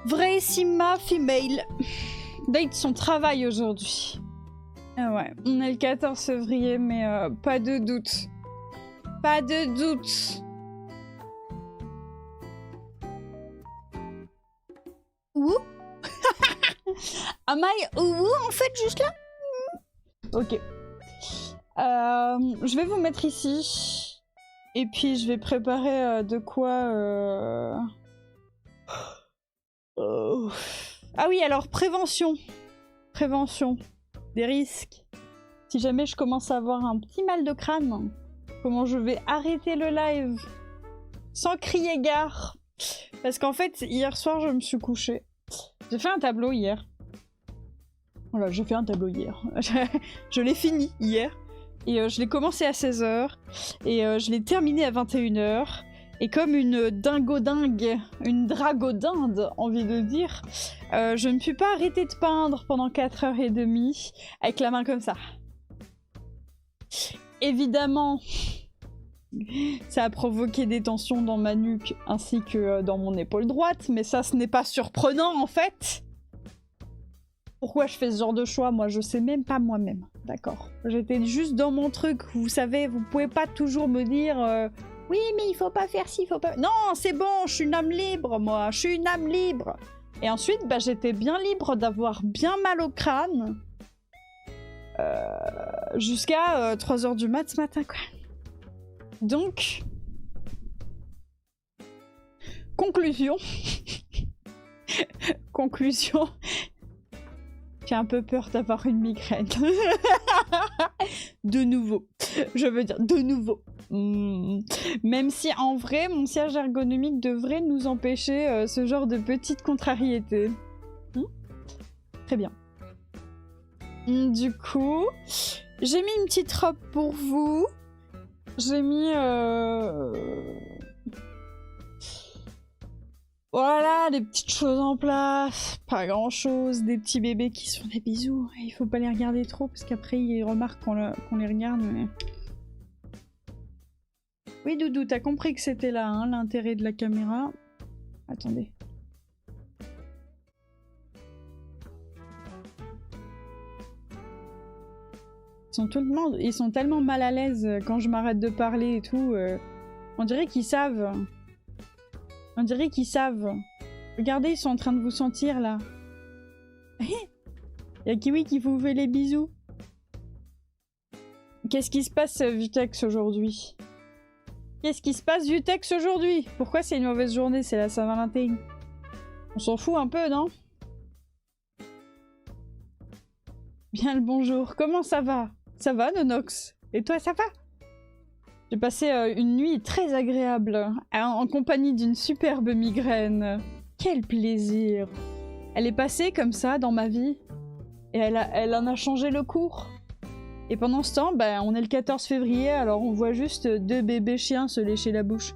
Vrai Sima female. Date son travail aujourd'hui. Ah ouais, on est le 14 février, mais pas de doute. Pas de doute. Où? Am I où en fait, juste là? Ok. Je vais vous mettre ici. Et puis je vais préparer de quoi... Ah oui, alors prévention. Prévention des risques. Si jamais je commence à avoir un petit mal de crâne, comment je vais arrêter le live sans crier gare? Parce qu'en fait, hier soir, je me suis couchée. J'ai fait un tableau hier. Voilà, j'ai fait un tableau hier. Je l'ai fini hier. Et je l'ai commencé à 16h. Et je l'ai terminé à 21h. Et comme une dingodingue, une dragodinde, envie de dire, je ne puis pas arrêter de peindre pendant 4h30 avec la main comme ça. Évidemment, ça a provoqué des tensions dans ma nuque ainsi que dans mon épaule droite, mais ça, ce n'est pas surprenant en fait. Pourquoi je fais ce genre de choix? Moi, je sais même pas moi-même, d'accord? J'étais juste dans mon truc, vous savez, vous pouvez pas toujours me dire oui, mais il faut pas faire ci, il faut pas... Non, c'est bon, je suis une âme libre, moi, je suis une âme libre. Et ensuite, bah, j'étais bien libre d'avoir bien mal au crâne jusqu'à 3h du mat ce matin, quoi. Donc, conclusion. Conclusion. J'ai un peu peur d'avoir une migraine. De nouveau. Je veux dire, de nouveau. Même si, en vrai, mon siège ergonomique devrait nous empêcher ce genre de petite contrariété. Très bien. Du coup, j'ai mis une petite robe pour vous. J'ai mis... Voilà, des petites choses en place, pas grand chose, des petits bébés qui se font des bisous. Il faut pas les regarder trop parce qu'après ils remarquent qu'on les regarde. Mais... Oui, Doudou, t'as compris que c'était là, hein, l'intérêt de la caméra. Attendez. Ils sont tellement mal à l'aise quand je m'arrête de parler et tout. On dirait qu'ils savent. On dirait qu'ils savent. Regardez, ils sont en train de vous sentir, là. Y'a Kiwi qui vous fait les bisous. Qu'est-ce qui se passe, Vutex, aujourd'hui? Qu'est-ce qui se passe, Vutex, aujourd'hui? Pourquoi c'est une mauvaise journée? C'est la Saint-Valentin. On s'en fout un peu, non? Bien le bonjour. Comment ça va? Ça va, Nonox? Et toi, ça va? J'ai passé une nuit très agréable, en compagnie d'une superbe migraine. Quel plaisir! Elle est passée comme ça dans ma vie, et elle en a changé le cours. Et pendant ce temps, bah, on est le 14 février, alors on voit juste 2 bébés chiens se lécher la bouche.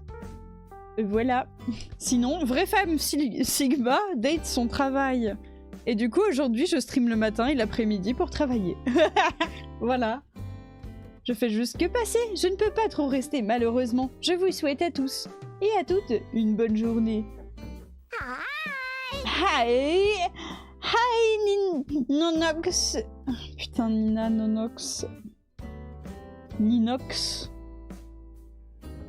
Et voilà. Sinon, vraie femme Sigma date son travail. Et du coup, aujourd'hui, je stream le matin et l'après-midi pour travailler. Voilà. Je fais juste que passer, je ne peux pas trop rester malheureusement. Je vous souhaite à tous et à toutes une bonne journée. Hi! Hi Nonox! Putain, Nina Nonox. Ninox.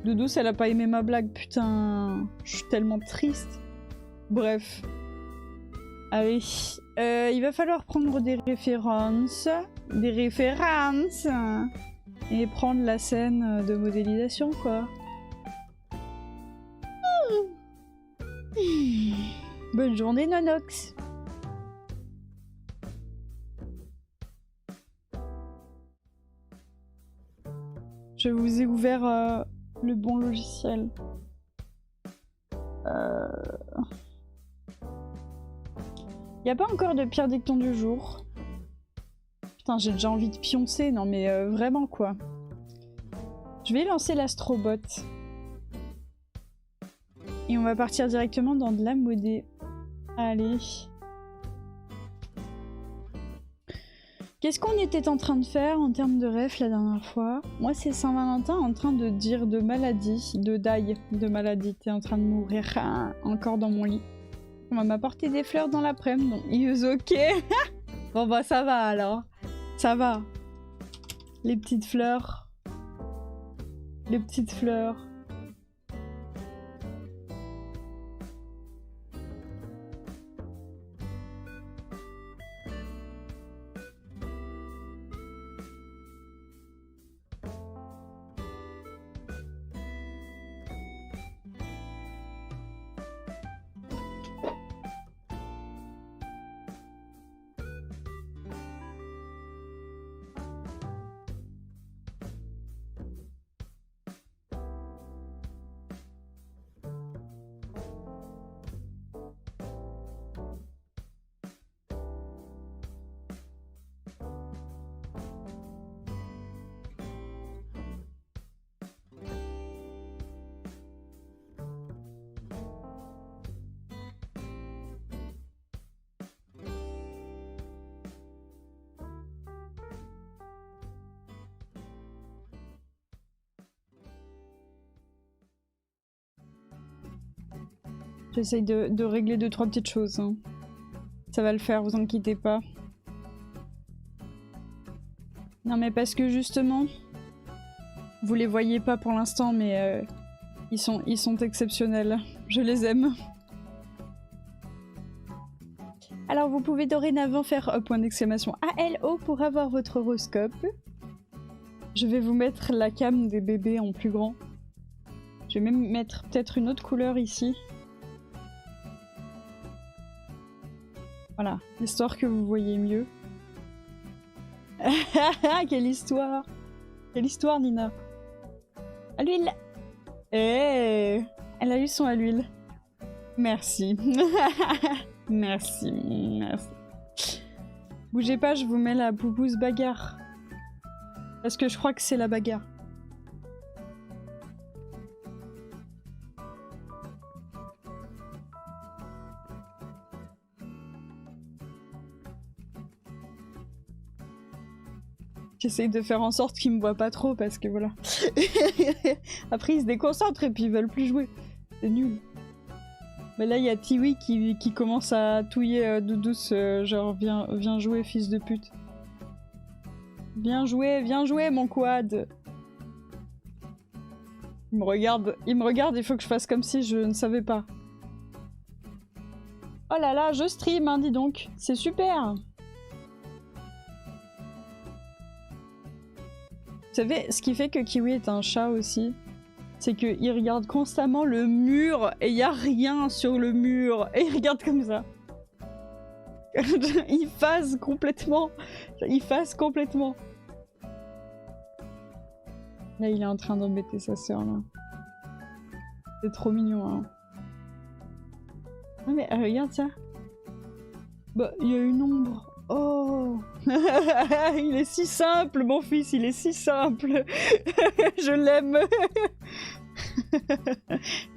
Doudou, elle a pas aimé ma blague, putain. Je suis tellement triste. Bref. Allez. Il va falloir prendre des références. Des références. Et prendre la scène de modélisation, quoi. Bonne journée, Nonox. Je vous ai ouvert le bon logiciel. Y a pas encore de pire dicton du jour. Putain, j'ai déjà envie de pioncer, non mais vraiment quoi. Je vais lancer l'astrobot. Et on va partir directement dans de la modé. Allez. Qu'est-ce qu'on était en train de faire en termes de ref la dernière fois? Moi c'est Saint-Valentin en train de dire de maladie, de die, de maladie. T'es en train de mourir encore dans mon lit. On va m'apporter des fleurs dans l'après-midi. Donc, is ok. Bon bah ça va alors. Ça va. Les petites fleurs. Les petites fleurs. J'essaye de régler 2-3 petites choses. Hein. Ça va le faire, vous inquiétez pas. Non mais parce que justement, vous les voyez pas pour l'instant, mais ils sont exceptionnels. Je les aime. Alors vous pouvez dorénavant faire point d'exclamation ALO pour avoir votre horoscope. Je vais vous mettre la cam des bébés en plus grand. Je vais même mettre peut-être une autre couleur ici. Voilà, histoire que vous voyez mieux. Quelle histoire! Quelle histoire, Nina! À l'huile! Eh, elle a eu son à l'huile. Merci. Merci, merci. Bougez pas, je vous mets la boubouse bagarre. Parce que je crois que c'est la bagarre. J'essaye de faire en sorte qu'ils me voient pas trop parce que voilà. Après ils se déconcentrent et puis ils veulent plus jouer. C'est nul. Mais là il y a Tiwi qui commence à touiller Doudous, genre viens jouer fils de pute. Viens jouer mon quad. Il me regarde, il faut que je fasse comme si je ne savais pas. Oh là là, je stream, hein, dis donc. C'est super. Vous savez, ce qui fait que Kiwi est un chat aussi, c'est qu'il regarde constamment le mur et il n'y a rien sur le mur. Et il regarde comme ça. Il phase complètement. Il phase complètement. Là, il est en train d'embêter sa sœur, là. C'est trop mignon, hein. Non mais regarde ça. Bah, il y a une ombre. Oh. Il est si simple, mon fils, il est si simple. Je l'aime.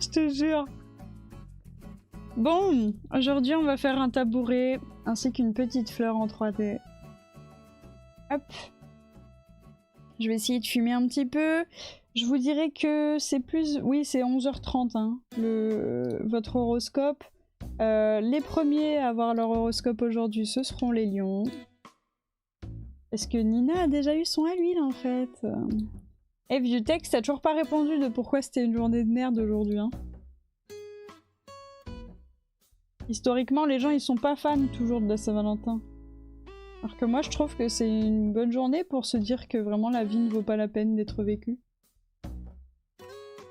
Je te jure. Bon, aujourd'hui on va faire un tabouret ainsi qu'une petite fleur en 3D. Hop. Je vais essayer de fumer un petit peu. Je vous dirais que c'est plus... Oui, c'est 11h30, hein, votre horoscope. Les premiers à avoir leur horoscope aujourd'hui, ce seront les lions. Est-ce que Nina a déjà eu son à l'huile, en fait? Et vieux texte, t'as toujours pas répondu de pourquoi c'était une journée de merde aujourd'hui, hein. Historiquement, les gens, ils sont pas fans toujours de la Saint-Valentin. Alors que moi, je trouve que c'est une bonne journée pour se dire que vraiment la vie ne vaut pas la peine d'être vécue.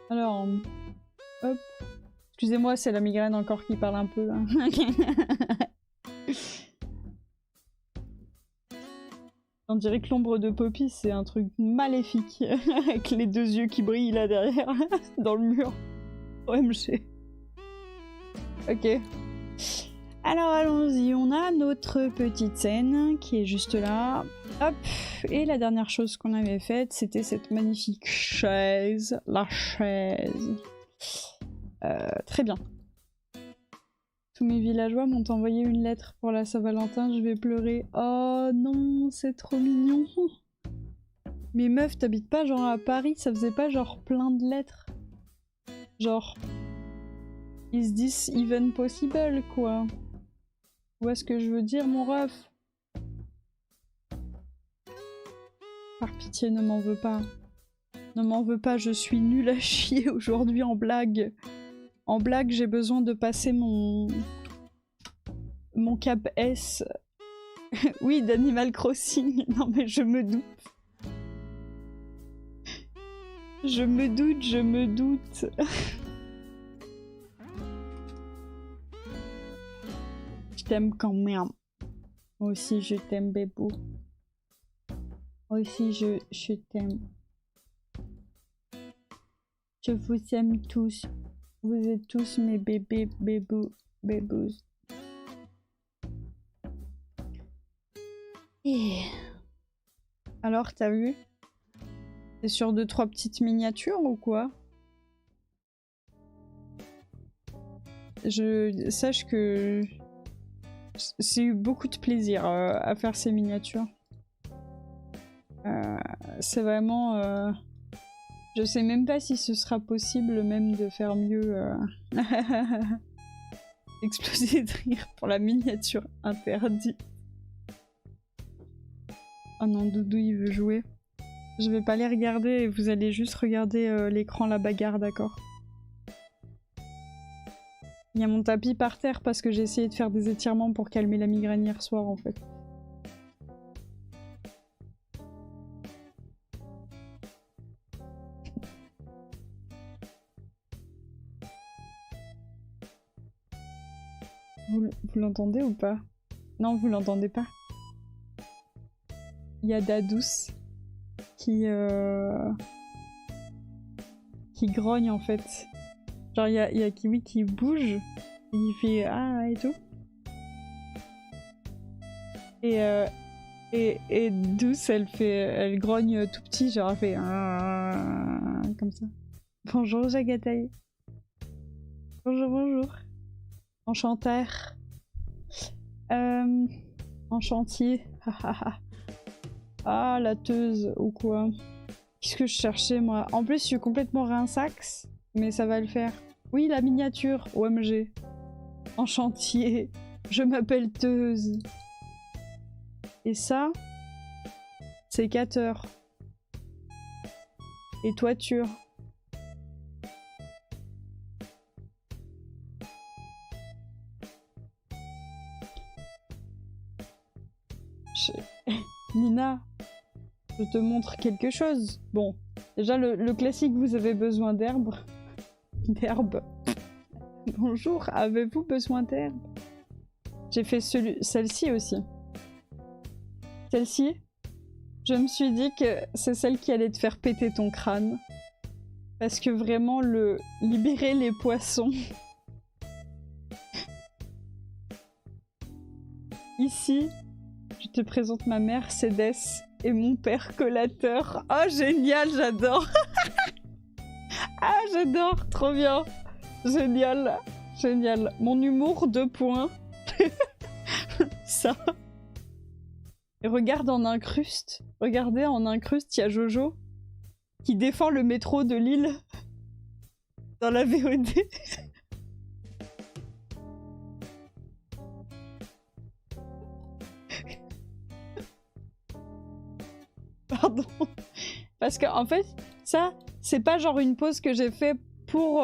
Alors, hop. Excusez-moi, c'est la migraine encore qui parle un peu, là. On dirait que l'ombre de Poppy, c'est un truc maléfique. Avec les deux yeux qui brillent là derrière, dans le mur. OMG. Ok. Alors allons-y, on a notre petite scène qui est juste là. Hop. Et la dernière chose qu'on avait faite, c'était cette magnifique chaise. La chaise. Très bien. Tous mes villageois m'ont envoyé une lettre pour la Saint-Valentin, je vais pleurer. Oh non, c'est trop mignon. Mais meuf, t'habites pas genre à Paris, ça faisait pas genre plein de lettres? Genre... Is this even possible, quoi? Tu vois ce que je veux dire, mon ref? Par pitié, ne m'en veux pas. Ne m'en veux pas, je suis nulle à chier aujourd'hui en blague. En blague, j'ai besoin de passer mon cap S. Oui, d'Animal Crossing. Non mais je me doute. Je me doute. Je t'aime quand même. Moi aussi je t'aime, bébou. Moi aussi je t'aime. Je vous aime tous. Vous êtes tous mes bébés, bébous. Et... Alors, t'as vu? T'es sur 2-3 petites miniatures ou quoi? Sache que j'ai eu beaucoup de plaisir à faire ces miniatures. C'est vraiment... Je sais même pas si ce sera possible même de faire mieux. Exploser de rire pour la miniature interdite. Oh non, Doudou il veut jouer. Je vais pas les regarder et vous allez juste regarder l'écran, la bagarre, d'accord? Il y a mon tapis par terre parce que j'ai essayé de faire des étirements pour calmer la migraine hier soir en fait. Vous l'entendez ou pas? Non, vous l'entendez pas. Il y a Dadous qui grogne en fait. Genre il y a Kiwi qui bouge, et il fait ah et tout. Et Douce elle grogne tout petit, genre elle fait comme ça. Bonjour Jagataï. Bonjour. Enchanteur. Enchantier. Ah, la teuse ou quoi? Qu'est-ce que je cherchais moi? En plus, je suis complètement rinsax, mais ça va le faire. Oui, la miniature, OMG. Enchantier. Je m'appelle Teuse. Et ça, sécateur. Et toiture. Nina, je te montre quelque chose. Bon, déjà le classique, vous avez besoin d'herbe. D'herbe. Bonjour, avez-vous besoin d'herbe? J'ai fait celle-ci aussi. Celle-ci, je me suis dit que c'est celle qui allait te faire péter ton crâne. Parce que vraiment, libérer les poissons. Ici, je te présente ma mère, Cédès, et mon père, Collateur. Oh, génial, j'adore. Ah, j'adore, trop bien. Génial. Mon humour, 2 points. Ça. Et regarde en incruste. Regardez, en incruste, il y a Jojo qui défend le métro de Lille dans la VOD. Pardon. Parce que en fait, ça, c'est pas genre une pause que j'ai fait pour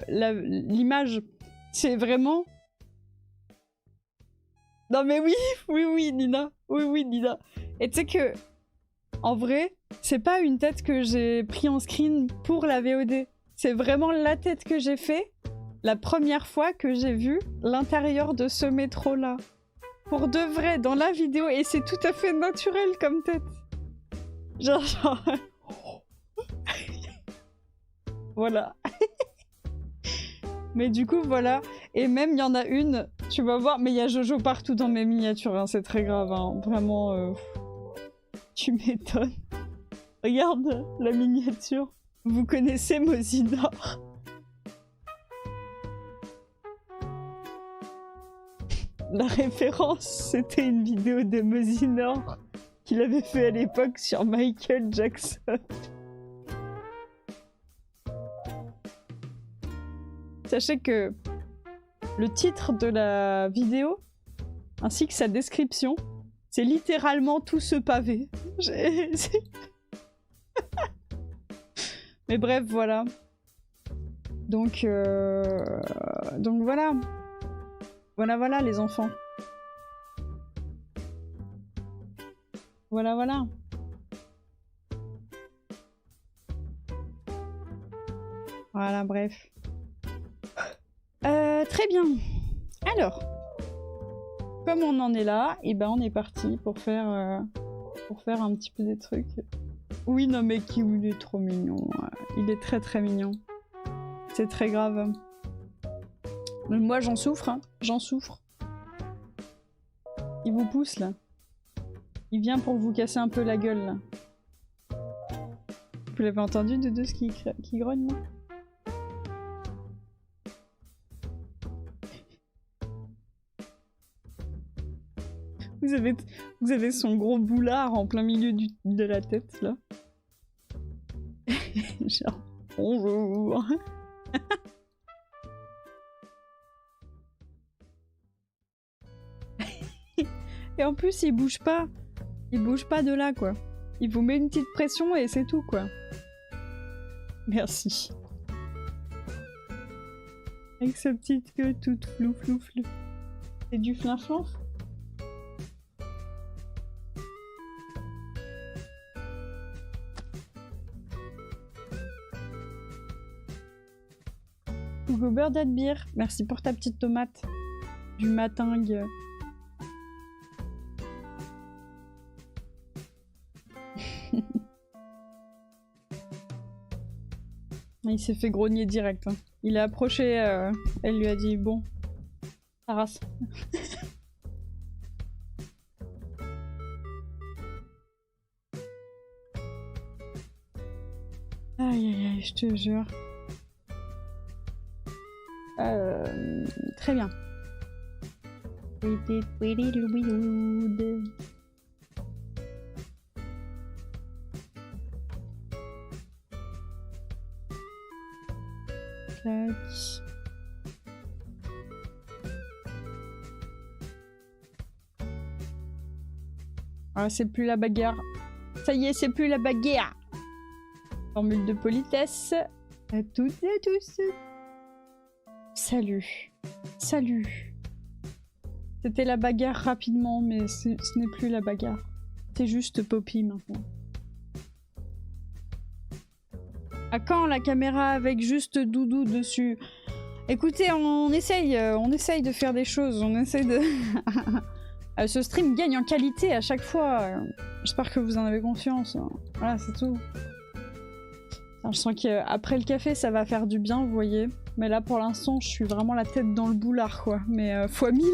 l'image. C'est vraiment... Non mais oui, Nina. Oui, Nina. Et tu sais que, en vrai, c'est pas une tête que j'ai pris en screen pour la VOD. C'est vraiment la tête que j'ai fait la première fois que j'ai vu l'intérieur de ce métro-là. Pour de vrai, dans la vidéo. Et c'est tout à fait naturel comme tête. Genre... Voilà. Mais du coup, voilà. Et même, il y en a une, tu vas voir, mais il y a Jojo partout dans mes miniatures, hein, c'est très grave, hein. Vraiment, tu m'étonnes. Regarde la miniature. Vous connaissez Mosinor? La référence, c'était une vidéo de Mosinor qu'il avait fait à l'époque sur Michael Jackson. Sachez que le titre de la vidéo, ainsi que sa description, c'est littéralement tout ce pavé. Mais bref, voilà. Donc voilà. Voilà les enfants. Voilà. Voilà, bref. Très bien. Alors, comme on en est là, et ben on est parti pour faire un petit peu des trucs. Oui, non mais Kiwi, il est trop mignon. Il est très très mignon. C'est très grave. Mais moi j'en souffre, hein. J'en souffre. Il vous pousse là. Il vient pour vous casser un peu la gueule là. Vous l'avez entendu de deux qui grogne là? Vous avez son gros boulard en plein milieu de la tête là. Genre, bonjour. Et en plus, il bouge pas. Il bouge pas de là, quoi. Il vous met une petite pression et c'est tout, quoi. Merci. Avec sa petite queue toute flou. C'est du flinflin. Hugo Beer, merci pour ta petite tomate. Du matingue. Il s'est fait grogner direct. Hein. Il a approché, elle lui a dit bon, ta race. Aïe, je te jure. Très bien. Ah, c'est plus la bagarre. Ça y est, c'est plus la bagarre. Formule de politesse. À toutes et à tous. Salut. C'était la bagarre rapidement, mais ce n'est plus la bagarre. C'est juste Poppy maintenant. À quand la caméra avec juste Doudou dessus? Écoutez, on essaye de faire des choses, on essaye de... Ce stream gagne en qualité à chaque fois. J'espère que vous en avez confiance. Voilà, c'est tout. Alors, je sens qu'après le café, ça va faire du bien, vous voyez. Mais là, pour l'instant, je suis vraiment la tête dans le boulard, quoi. Mais fois 1000.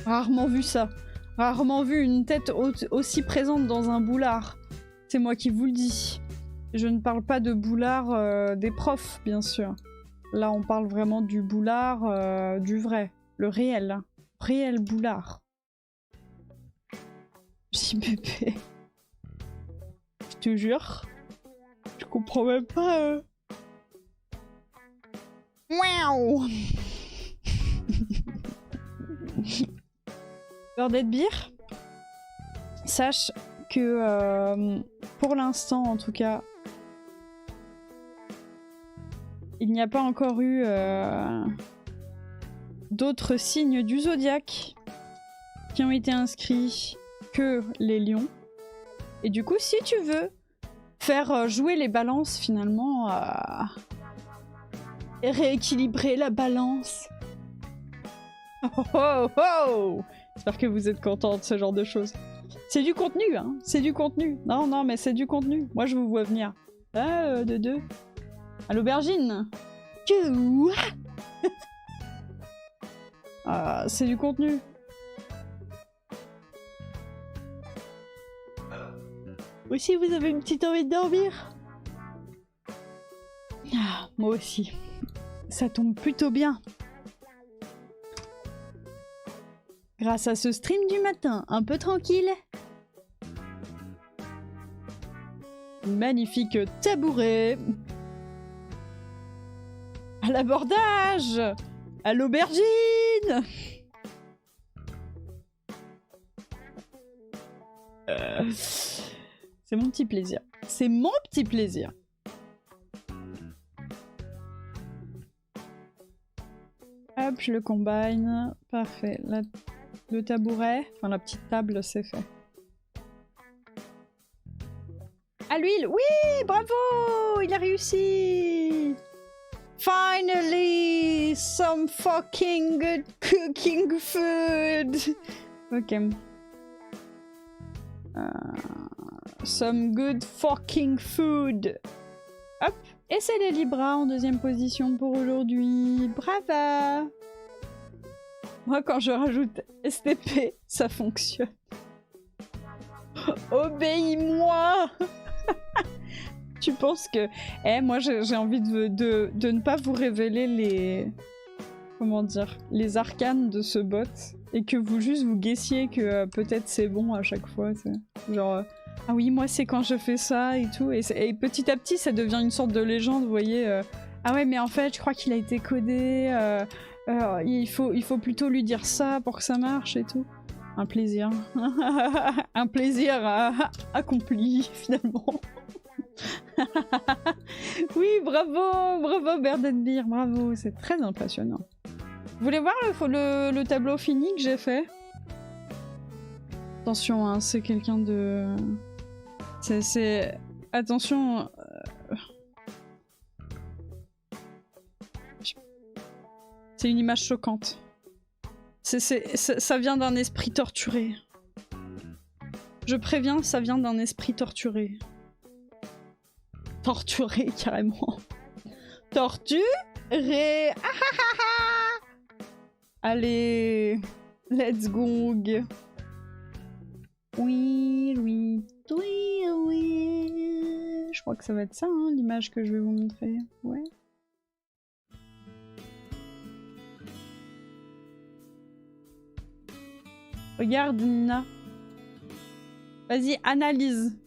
Rarement vu ça. Rarement vu une tête aussi présente dans un boulard. C'est moi qui vous le dis. Je ne parle pas de boulard des profs, bien sûr. Là, on parle vraiment du boulard du vrai. Le réel. Réel boulard. JBP. Je te jure. Je comprends même pas. Waouh. Birdet Beer, sache que pour l'instant, en tout cas, il n'y a pas encore eu d'autres signes du zodiaque qui ont été inscrits que les lions. Et du coup, si tu veux faire jouer les balances finalement, et rééquilibrer la balance. Oh. J'espère que vous êtes contents de ce genre de choses. C'est du contenu, hein. C'est du contenu. Non, mais c'est du contenu. Moi, je vous vois venir. Ah, de deux. À l'aubergine. Ah, c'est du contenu. Aussi, vous avez une petite envie de dormir? Ah, moi aussi. Ça tombe plutôt bien. Grâce à ce stream du matin, un peu tranquille. Magnifique tabouret. À l'abordage. À l'aubergine. C'est mon petit plaisir. C'est mon petit plaisir. Hop, je le combine. Parfait. Le tabouret, enfin la petite table, c'est fait. À l'huile, oui, bravo, il a réussi. Finally, some fucking good cooking food. Ok. Some good fucking food. Hop. Et c'est les Libras en deuxième position pour aujourd'hui. Brava! Moi, quand je rajoute STP, ça fonctionne. Obéis-moi! Tu penses que... Eh, moi, j'ai envie de ne pas vous révéler les... Comment dire? Les arcanes de ce bot. Et que vous guessiez que peut-être c'est bon à chaque fois. Genre... ah oui, moi c'est quand je fais ça et tout. Et petit à petit, ça devient une sorte de légende, vous voyez. Ah ouais, mais en fait, je crois qu'il a été codé. Il faut plutôt lui dire ça pour que ça marche et tout. Un plaisir. Un plaisir accompli, finalement. Oui, bravo, bravo Berdenbeer, bravo. C'est très impressionnant. Vous voulez voir le tableau fini que j'ai fait? Attention, hein, c'est quelqu'un de... Attention... C'est une image choquante. Ça vient d'un esprit torturé. Je préviens, ça vient d'un esprit torturé. Torturé, carrément. Torturé. Allez, let's go. Oui, oui, oui, oui. Je crois que ça va être ça, hein, l'image que je vais vous montrer. Ouais. Regarde, Nina. Vas-y, analyse.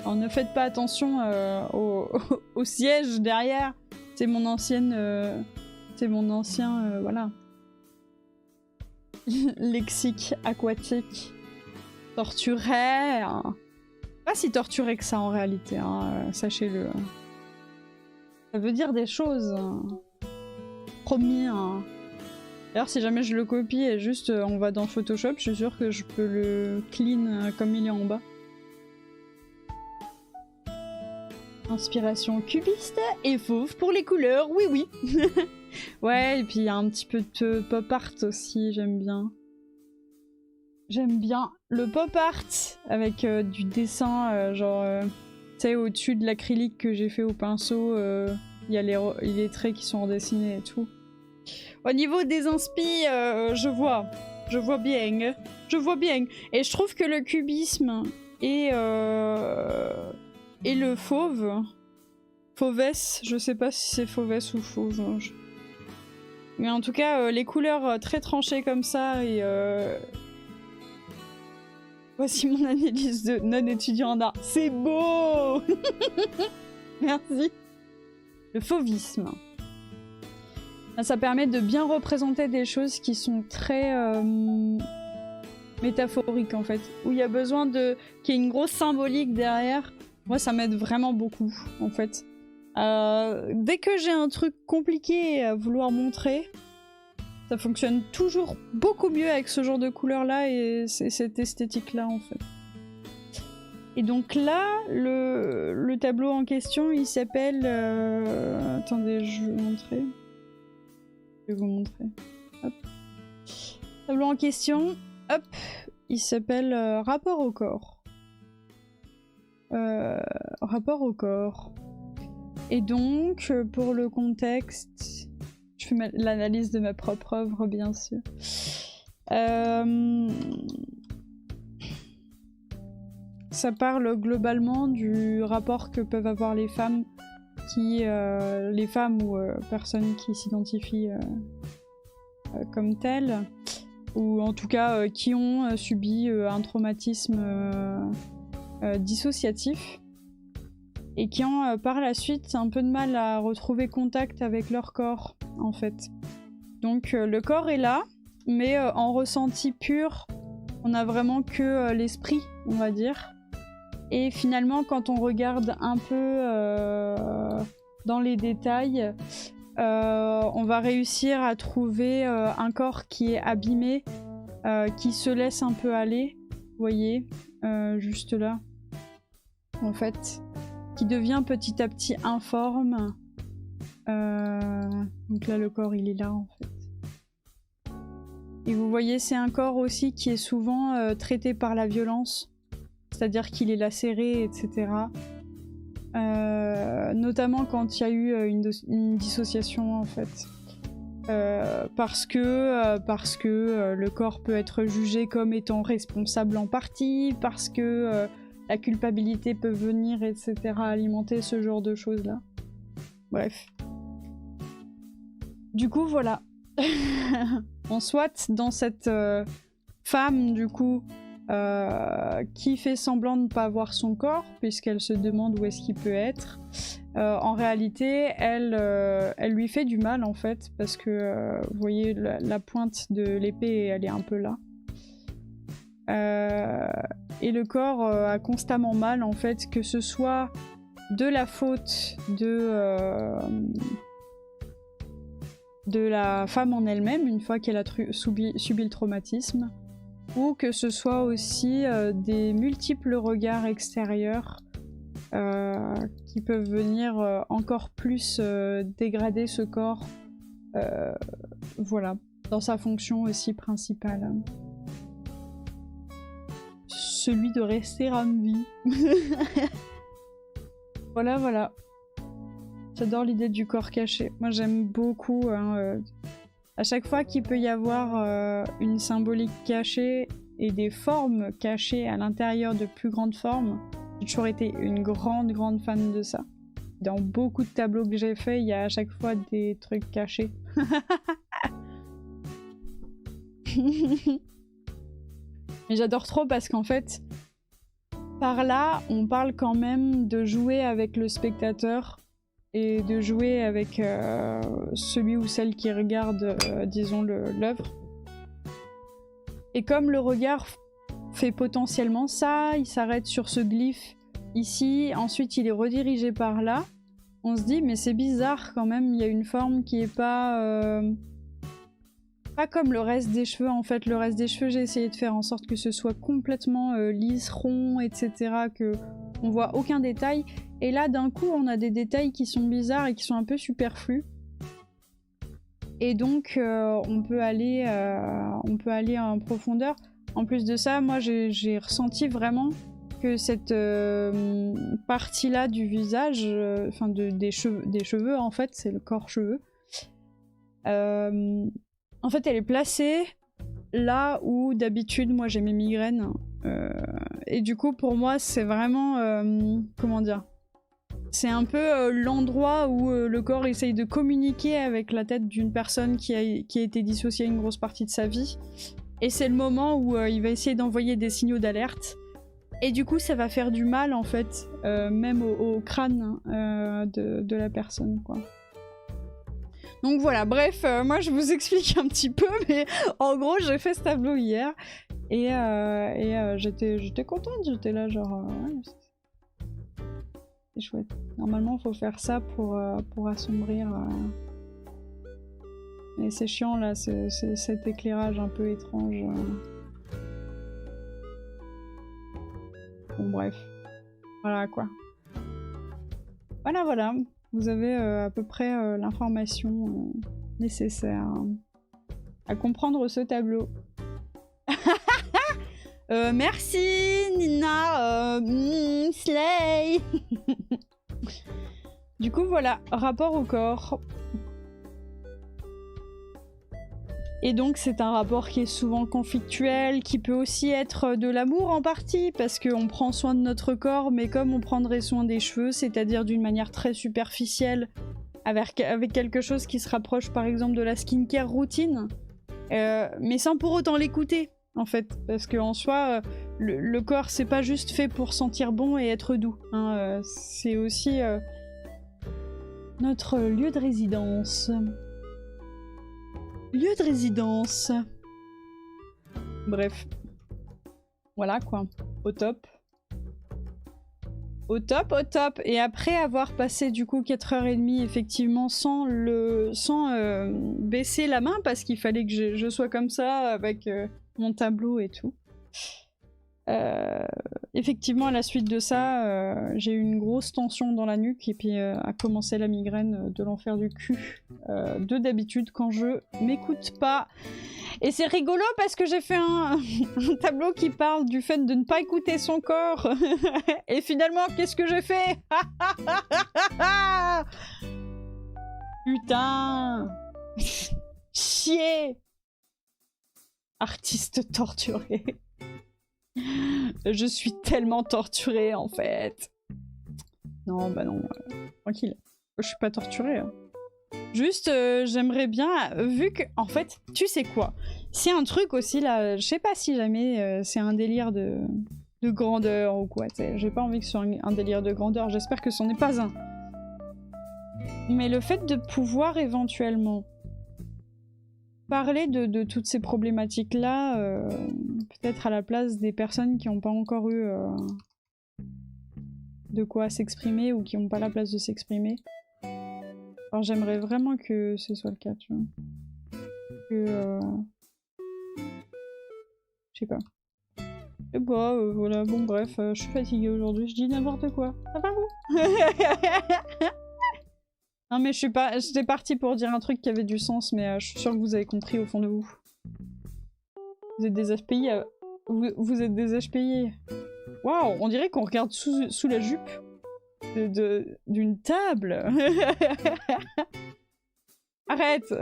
Alors, ne faites pas attention au siège derrière. C'est mon ancienne... c'est mon ancien... voilà. Lexique aquatique. Torturé. Hein. Pas si torturé que ça en réalité, hein, sachez-le. Ça veut dire des choses. Hein. Promis. Hein. D'ailleurs, si jamais je le copie et juste on va dans Photoshop, je suis sûre que je peux le clean comme il est en bas. Inspiration cubiste et fauve pour les couleurs, oui oui. Ouais, et puis il y a un petit peu de pop art aussi, j'aime bien. J'aime bien le pop art avec du dessin, genre, tu sais, au-dessus de l'acrylique que j'ai fait au pinceau, il y a les traits qui sont redessinés et tout. Au niveau des inspi, je vois bien, Et je trouve que le cubisme et le fauve, fauvesse, je sais pas si c'est fauvesse ou fauve. Hein, mais en tout cas, les couleurs très tranchées comme ça et... Voici mon analyse de non-étudiant en art. C'est beau. Merci. Le fauvisme. Ça permet de bien représenter des choses qui sont très métaphoriques en fait. Où il y a besoin qu'il y ait une grosse symbolique derrière. Moi ça m'aide vraiment beaucoup en fait. Dès que j'ai un truc compliqué à vouloir montrer, ça fonctionne toujours beaucoup mieux avec ce genre de couleurs là et cette esthétique là en fait. Et donc là, le tableau en question il s'appelle... Attendez, je vais vous montrer. Je vais vous montrer. Hop. Tableau en question, hop, il s'appelle Rapport au corps. Rapport au corps. Et donc, pour le contexte, je fais l'analyse de ma propre œuvre, bien sûr. Ça parle globalement du rapport que peuvent avoir les femmes ou personnes qui s'identifient comme telles, ou en tout cas qui ont subi un traumatisme dissociatif et qui ont par la suite un peu de mal à retrouver contact avec leur corps en fait. Donc le corps est là, mais en ressenti pur, on n'a vraiment que l'esprit, on va dire. Et finalement, quand on regarde un peu dans les détails, on va réussir à trouver un corps qui est abîmé, qui se laisse un peu aller, vous voyez, juste là, en fait, qui devient petit à petit informe. Donc là, le corps, il est là, en fait. Et vous voyez, c'est un corps aussi qui est souvent traité par la violence, c'est-à-dire qu'il est lacéré, etc. Notamment quand il y a eu une dissociation, en fait. Parce que le corps peut être jugé comme étant responsable en partie, parce que la culpabilité peut venir, etc., alimenter ce genre de choses-là. Bref. Du coup, voilà. On soit dans cette femme, du coup, qui fait semblant de ne pas voir son corps, puisqu'elle se demande où est-ce qu'il peut être. En réalité, elle lui fait du mal, en fait, parce que, vous voyez, la pointe de l'épée, elle est un peu là. Et le corps a constamment mal, en fait, que ce soit de la faute de la femme en elle-même, une fois qu'elle a subi le traumatisme, ou que ce soit aussi des multiples regards extérieurs qui peuvent venir encore plus dégrader ce corps, voilà, dans sa fonction aussi principale. Celui de rester en vie. Voilà, voilà. J'adore l'idée du corps caché. Moi, j'aime beaucoup. À chaque fois qu'il peut y avoir une symbolique cachée et des formes cachées à l'intérieur de plus grandes formes, j'ai toujours été une grande fan de ça. Dans beaucoup de tableaux que j'ai faits, il y a à chaque fois des trucs cachés. Mais j'adore trop parce qu'en fait, par là, on parle quand même de jouer avec le spectateur et de jouer avec celui ou celle qui regarde, disons, l'œuvre. Et comme le regard fait potentiellement ça, il s'arrête sur ce glyphe ici, ensuite il est redirigé par là, on se dit mais c'est bizarre quand même, il y a une forme qui est pas comme le reste des cheveux. En fait, le reste des cheveux, j'ai essayé de faire en sorte que ce soit complètement lisse, rond, etc., que on voit aucun détail. Et là, d'un coup, on a des détails qui sont bizarres et qui sont un peu superflus. Et donc, on peut aller en profondeur. En plus de ça, moi, j'ai ressenti vraiment que cette partie-là du visage, enfin des cheveux, en fait, c'est le corps cheveux. En fait, elle est placée là où d'habitude, moi, j'ai mes migraines. Et du coup, pour moi, c'est vraiment... comment dire ? C'est un peu l'endroit où le corps essaye de communiquer avec la tête d'une personne qui a été dissociée une grosse partie de sa vie. Et c'est le moment où il va essayer d'envoyer des signaux d'alerte. Et du coup, ça va faire du mal, en fait, même au crâne de la personne, quoi. Donc voilà, bref, moi je vous explique un petit peu, mais en gros j'ai fait ce tableau hier et j'étais contente, j'étais là genre ouais, c'est chouette. Normalement il faut faire ça pour assombrir. Mais c'est chiant là, cet éclairage un peu étrange. Bon bref, voilà quoi. Voilà. Vous avez à peu près l'information nécessaire à comprendre ce tableau. Merci Nina, Slay. Du coup voilà, rapport au corps. Et donc c'est un rapport qui est souvent conflictuel, qui peut aussi être de l'amour en partie, parce qu'on prend soin de notre corps, mais comme on prendrait soin des cheveux, c'est-à-dire d'une manière très superficielle, avec quelque chose qui se rapproche par exemple de la skincare routine, mais sans pour autant l'écouter, en fait, parce qu'en soi, le corps c'est pas juste fait pour sentir bon et être doux, hein, c'est aussi notre lieu de résidence. Lieu de résidence. Bref. Voilà quoi. Au top. Au top, au top. Et après avoir passé du coup 4h30 effectivement sans baisser la main parce qu'il fallait que je sois comme ça avec mon tableau et tout. Effectivement à la suite de ça, j'ai eu une grosse tension dans la nuque et puis a commencé la migraine de l'enfer du cul de d'habitude quand je m'écoute pas. Et c'est rigolo parce que j'ai fait un tableau qui parle du fait de ne pas écouter son corps. Et finalement, qu'est-ce que j'ai fait? Putain. Chier. Artiste torturé. Je suis tellement torturée en fait. Non, bah non. Tranquille. Je suis pas torturée. Hein. Juste, j'aimerais bien, vu que, en fait, tu sais quoi? C'est un truc aussi, là, je sais pas si jamais c'est un délire de grandeur ou quoi, j'ai pas envie que ce soit un délire de grandeur, j'espère que ce n'est pas un. Mais le fait de pouvoir éventuellement parler de toutes ces problématiques-là, peut-être à la place des personnes qui n'ont pas encore eu de quoi s'exprimer ou qui n'ont pas la place de s'exprimer. Alors j'aimerais vraiment que ce soit le cas, tu vois. Que... je sais pas. Et bah, voilà, bon bref, je suis fatiguée aujourd'hui, je dis n'importe quoi. Ça va vous? Non mais je suis pas... J'étais partie pour dire un truc qui avait du sens, mais je suis sûre que vous avez compris au fond de vous. Vous êtes des HPI, vous êtes des HPI. Waouh, on dirait qu'on regarde sous la jupe d'une table. Arrête.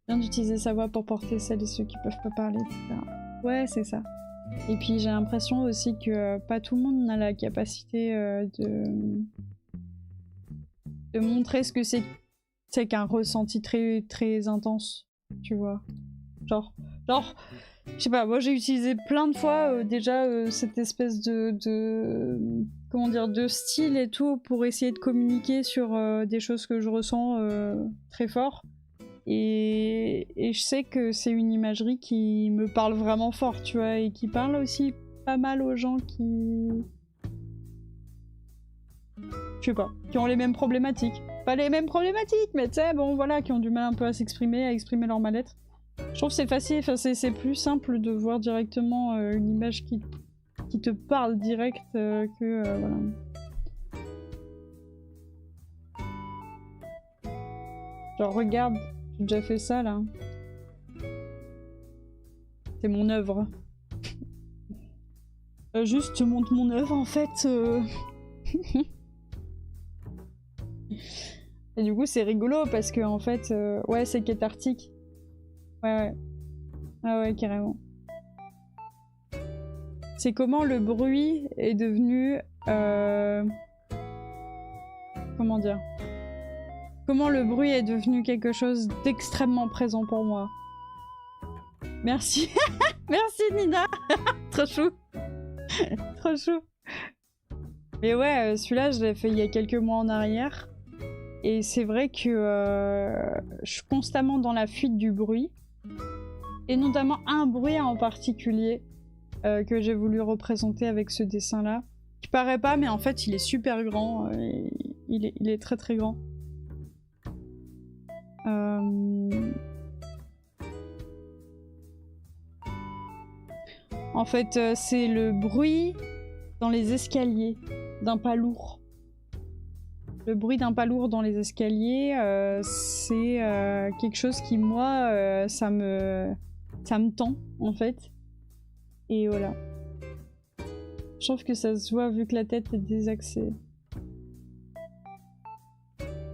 Bien d'utiliser sa voix pour porter celles et ceux qui peuvent pas parler, etc. Ouais, c'est ça. Et puis j'ai l'impression aussi que pas tout le monde a la capacité de montrer ce que c'est qu'un ressenti très très intense, tu vois. Genre, je sais pas, moi j'ai utilisé plein de fois déjà cette espèce comment dire, de style et tout pour essayer de communiquer sur des choses que je ressens très fort. Et je sais que c'est une imagerie qui me parle vraiment fort, tu vois, et qui parle aussi pas mal aux gens qui... je sais pas, qui ont les mêmes problématiques. Pas les mêmes problématiques, mais tu sais, bon voilà, qui ont du mal un peu à s'exprimer, à exprimer leur mal-être. Je trouve que c'est facile, enfin, c'est plus simple de voir directement une image qui te parle direct que voilà. Genre regarde, j'ai déjà fait ça là. C'est mon œuvre. Juste je montre mon œuvre en fait. Et du coup c'est rigolo parce que en fait, ouais c'est cathartique. Ouais. Ah ouais, carrément. C'est comment le bruit est devenu... comment dire? Comment le bruit est devenu quelque chose d'extrêmement présent pour moi. Merci. Merci Nina. Trop chou. Trop chou. Mais ouais, celui-là, je l'ai fait il y a quelques mois en arrière. Et c'est vrai que je suis constamment dans la fuite du bruit. Et notamment un bruit en particulier que j'ai voulu représenter avec ce dessin-là. Qui paraît pas, mais en fait, il est super grand. Il est très très grand. En fait, c'est le bruit dans les escaliers d'un pas lourd. Le bruit d'un pas lourd dans les escaliers, c'est quelque chose qui, moi, ça me tend, en fait. Et voilà. Je trouve que ça se voit vu que la tête est désaxée.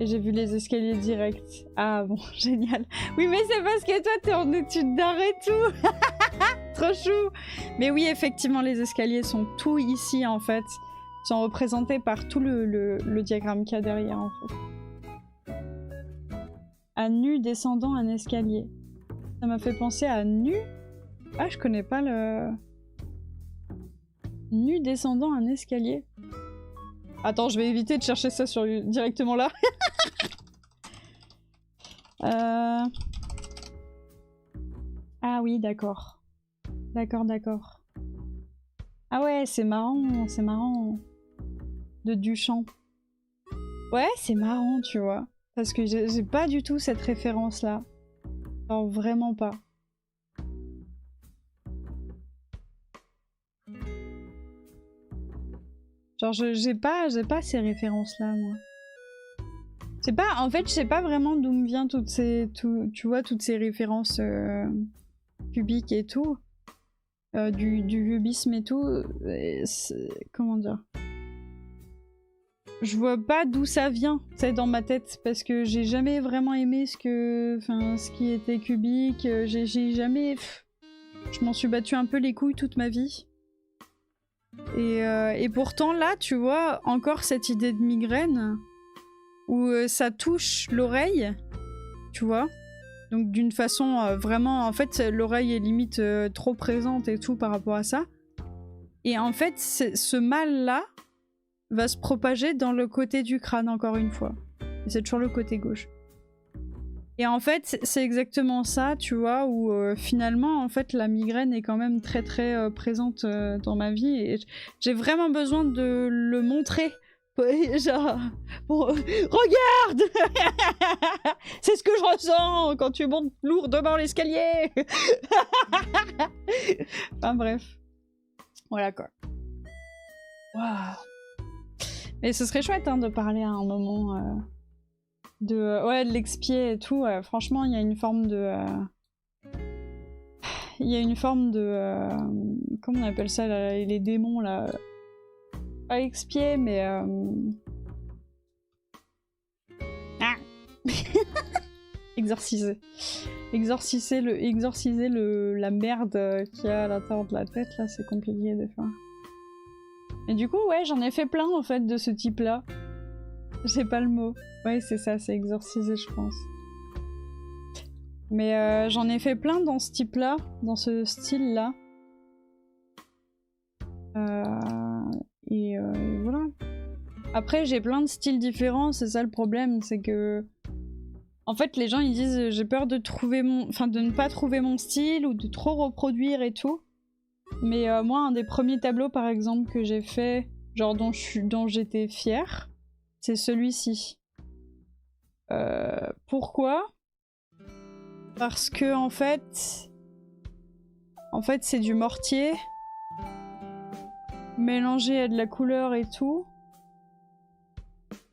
Et j'ai vu les escaliers directs. Ah bon, génial. Oui, mais c'est parce que toi, t'es en études d'art et tout. Trop chou. Mais oui, effectivement, les escaliers sont tout ici, en fait. Ils sont représentés par tout le diagramme qu'il y a derrière, en fait. À nu descendant un escalier. Ça m'a fait penser à nu. Ah, je connais pas le... Nu descendant un escalier. Attends, je vais éviter de chercher ça directement là. Ah oui, d'accord. D'accord, d'accord. Ah ouais, c'est marrant, c'est marrant. De Duchamp. Ouais, c'est marrant, tu vois. Parce que j'ai pas du tout cette référence-là. Alors, vraiment pas. Genre, j'ai pas ces références-là, moi. C'est pas... En fait, je sais pas vraiment d'où me viennent toutes ces... tu vois, toutes ces références cubiques et tout. Du cubisme et tout. Comment dire? Je vois pas d'où ça vient, c'est dans ma tête, parce que j'ai jamais vraiment aimé ce qui était cubique. J'ai jamais... je m'en suis battu un peu les couilles toute ma vie. Et pourtant là, tu vois, encore cette idée de migraine, où ça touche l'oreille, tu vois. Donc d'une façon vraiment... En fait, l'oreille est limite trop présente et tout par rapport à ça. Et en fait, ce mal-là va se propager dans le côté du crâne, encore une fois. C'est toujours le côté gauche. Et en fait, c'est exactement ça, tu vois, où finalement, en fait, la migraine est quand même très très présente dans ma vie. Et j'ai vraiment besoin de le montrer. Genre, bon, regarde. C'est ce que je ressens quand tu montes lourdement l'escalier. Enfin bref. Voilà quoi. Waouh. Mais ce serait chouette hein, de parler à un moment de l'expier et tout. Franchement, il y a une forme de... Il y a une forme de... comment on appelle ça, là, les démons, là. Pas expier, mais... Ah exorciser. Exorciser la merde qu'il y a à l'intérieur de la tête, là, c'est compliqué des fois. Et du coup, ouais, j'en ai fait plein, en fait, de ce type-là. J'ai pas le mot. Ouais, c'est ça, c'est exorciser, je pense. Mais j'en ai fait plein dans ce type-là, dans ce style-là. Et voilà. Après, j'ai plein de styles différents, c'est ça le problème, c'est que... En fait, les gens, ils disent j'ai peur de trouver de ne pas trouver mon style ou de trop reproduire et tout. Mais moi, un des premiers tableaux, par exemple, que j'ai fait, genre dont j'étais fière, c'est celui-ci. Pourquoi? Parce que en fait, c'est du mortier mélangé à de la couleur et tout.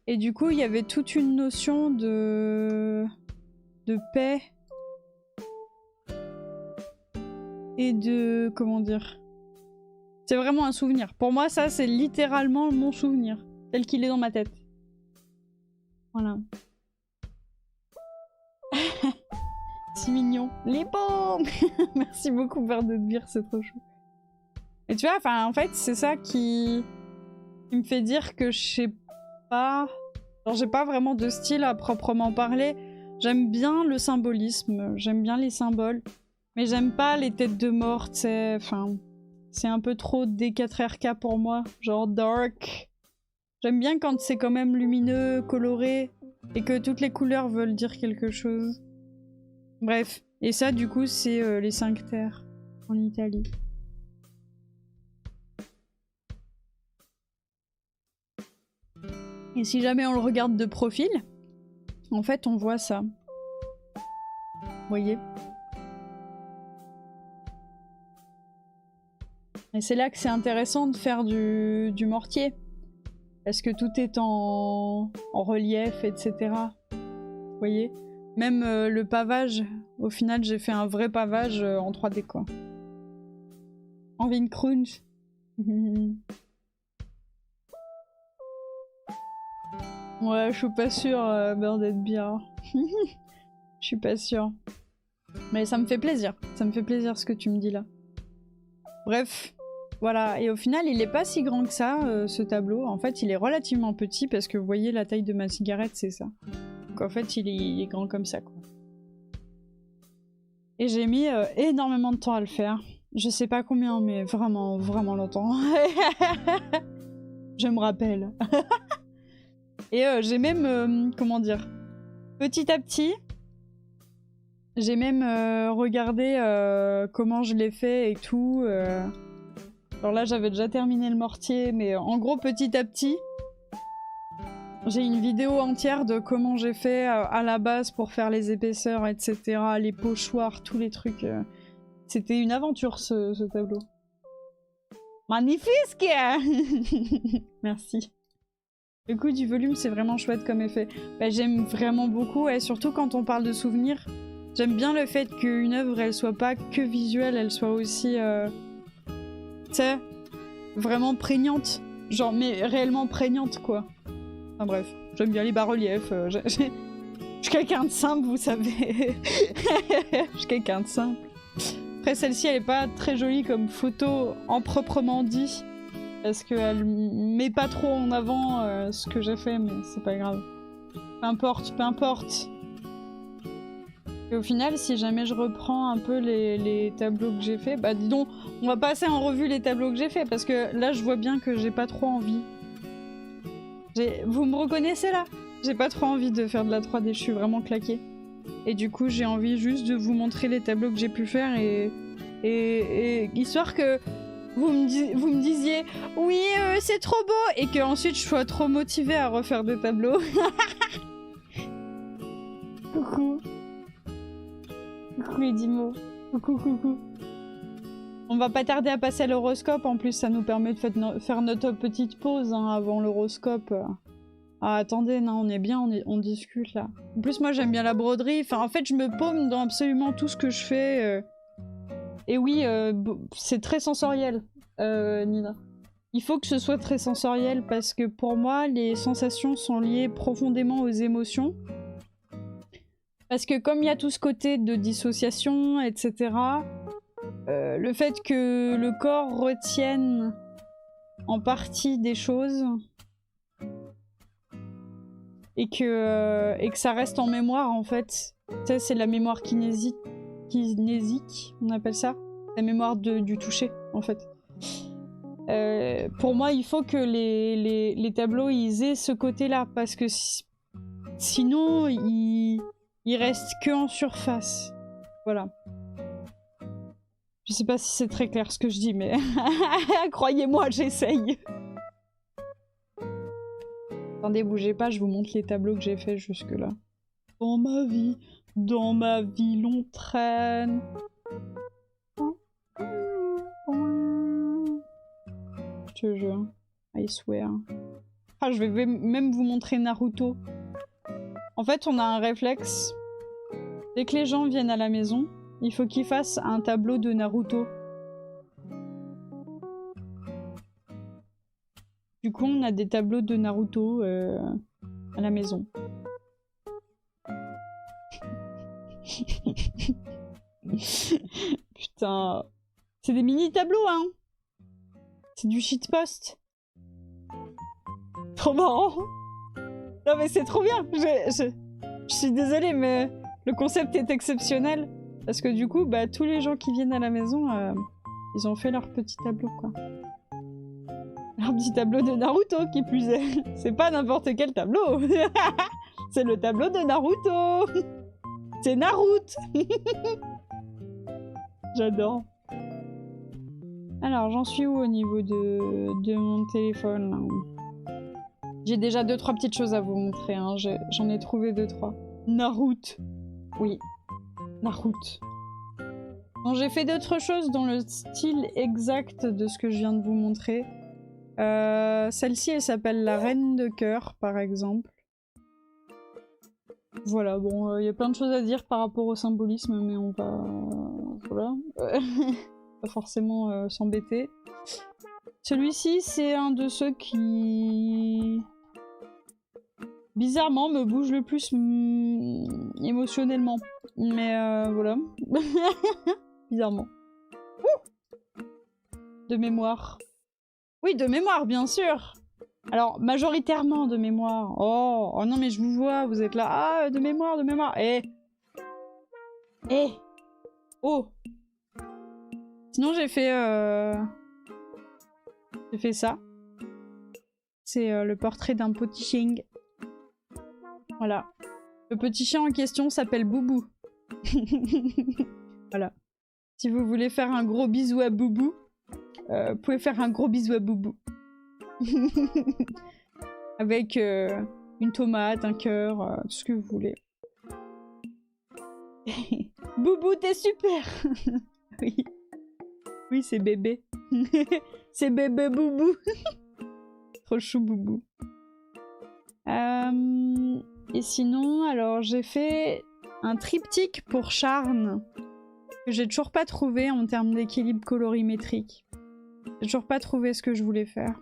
Et du coup, il y avait toute une notion de paix et de... comment dire? C'est vraiment un souvenir. Pour moi, ça, c'est littéralement mon souvenir, tel qu'il est dans ma tête. Voilà. Si mignon. Les paumes. Merci beaucoup, Beurre de Bière, c'est trop chou. Et tu vois, enfin, en fait, c'est ça qui me fait dire que je sais pas... Genre, j'ai pas vraiment de style à proprement parler. J'aime bien le symbolisme, j'aime bien les symboles, mais j'aime pas les têtes de mort, c'est... Enfin, c'est un peu trop D4RK pour moi, genre dark. J'aime bien quand c'est quand même lumineux, coloré, et que toutes les couleurs veulent dire quelque chose. Bref, et ça du coup c'est les 5 terres en Italie. Et si jamais on le regarde de profil, en fait on voit ça. Vous voyez? Et c'est là que c'est intéressant de faire du mortier. Parce que tout est en relief, etc. Vous voyez? Même le pavage, au final j'ai fait un vrai pavage en 3D quoi. En Crunch. Ouais, je suis pas sûre, Beurre d'être bien. Je suis pas sûre. Mais ça me fait plaisir. Ça me fait plaisir ce que tu me dis là. Bref. Voilà, et au final, il est pas si grand que ça, ce tableau. En fait, il est relativement petit parce que vous voyez la taille de ma cigarette, c'est ça. Donc en fait, il est grand comme ça, quoi. Et j'ai mis énormément de temps à le faire. Je sais pas combien, mais vraiment, vraiment longtemps. Je me rappelle. Et j'ai même, comment dire, petit à petit, J'ai même regardé comment je l'ai fait et tout. Alors là, j'avais déjà terminé le mortier, mais en gros, petit à petit, j'ai une vidéo entière de comment j'ai fait à la base pour faire les épaisseurs, etc., les pochoirs, tous les trucs. C'était une aventure, ce tableau. Magnifique. Merci. Le coup du volume, c'est vraiment chouette comme effet. Bah, j'aime vraiment beaucoup, et surtout quand on parle de souvenirs. J'aime bien le fait qu'une œuvre, elle soit pas que visuelle, elle soit aussi... tu sais, vraiment prégnante. Genre, mais réellement prégnante, quoi. Enfin bref, j'aime bien les bas-reliefs. Je suis quelqu'un de simple, vous savez. Je suis quelqu'un de simple. Après, celle-ci, elle est pas très jolie comme photo en proprement dit. Parce qu'elle met pas trop en avant ce que j'ai fait, mais c'est pas grave. Peu importe, peu importe. Et au final, si jamais je reprends un peu les tableaux que j'ai fait, bah dis donc, on va passer en revue les tableaux que j'ai fait, parce que là, je vois bien que j'ai pas trop envie. Vous me reconnaissez là? J'ai pas trop envie de faire de la 3D, je suis vraiment claquée. Et du coup, j'ai envie juste de vous montrer les tableaux que j'ai pu faire et histoire que vous me disiez oui, c'est trop beau, et que ensuite je sois trop motivée à refaire des tableaux. Coucou. Coucou Edimo. Coucou, coucou. On va pas tarder à passer à l'horoscope, en plus ça nous permet de faire notre petite pause hein, avant l'horoscope. Ah attendez, non, on est bien, on discute là. En plus moi j'aime bien la broderie, enfin en fait je me paume dans absolument tout ce que je fais. Et oui, c'est très sensoriel, Nina. Il faut que ce soit très sensoriel parce que pour moi les sensations sont liées profondément aux émotions. Parce que comme il y a tout ce côté de dissociation, etc., le fait que le corps retienne en partie des choses et que ça reste en mémoire, en fait. Ça, c'est la mémoire kinésique, on appelle ça. La mémoire du toucher, en fait. Pour moi, il faut que les tableaux, ils aient ce côté-là, parce que sinon, ils restent que en surface. Voilà. Je sais pas si c'est très clair ce que je dis, mais croyez-moi, j'essaye. Attendez, bougez pas, je vous montre les tableaux que j'ai fait jusque-là. Dans ma vie, l'on traîne. Je te jure. I swear. Ah, je vais même vous montrer Naruto. En fait, on a un réflexe. Dès que les gens viennent à la maison, il faut qu'ils fassent un tableau de Naruto. Du coup, on a des tableaux de Naruto à la maison. Putain. C'est des mini-tableaux, hein. C'est du shitpost. Trop marrant. Non mais c'est trop bien. Je suis désolée, mais le concept est exceptionnel. Parce que du coup, bah, tous les gens qui viennent à la maison, ils ont fait leur petit tableau, quoi. Leur petit tableau de Naruto, qui plus est. C'est pas n'importe quel tableau. C'est le tableau de Naruto. C'est Naruto. J'adore. Alors, j'en suis où au niveau de mon téléphone, là? J'ai déjà 2-3 petites choses à vous montrer, hein. J'en ai trouvé 2-3. Naruto. Oui. Naruto. Bon, j'ai fait d'autres choses dans le style exact de ce que je viens de vous montrer. Celle-ci, elle s'appelle la Reine de Cœur, par exemple. Voilà, bon, y a plein de choses à dire par rapport au symbolisme, mais on va... voilà. Pas forcément s'embêter. Celui-ci, c'est un de ceux qui... bizarrement, me bouge le plus émotionnellement. Mais voilà. Bizarrement. Ouh, de mémoire. Oui, de mémoire, bien sûr. Alors, majoritairement de mémoire. Oh, oh non, mais je vous vois, vous êtes là. Ah, de mémoire, de mémoire. Eh. Eh. Oh. Sinon, j'ai fait ça. C'est le portrait d'un petit chien. Voilà. Le petit chien en question s'appelle Boubou. Voilà. Si vous voulez faire un gros bisou à Boubou, vous pouvez faire un gros bisou à Boubou. Avec une tomate, un cœur, tout ce que vous voulez. Boubou, t'es super. Oui. Oui, c'est bébé. C'est bébé Boubou. Trop chou Boubou. Et sinon, alors j'ai fait un triptyque pour Charn que j'ai toujours pas trouvé en termes d'équilibre colorimétrique. J'ai toujours pas trouvé ce que je voulais faire.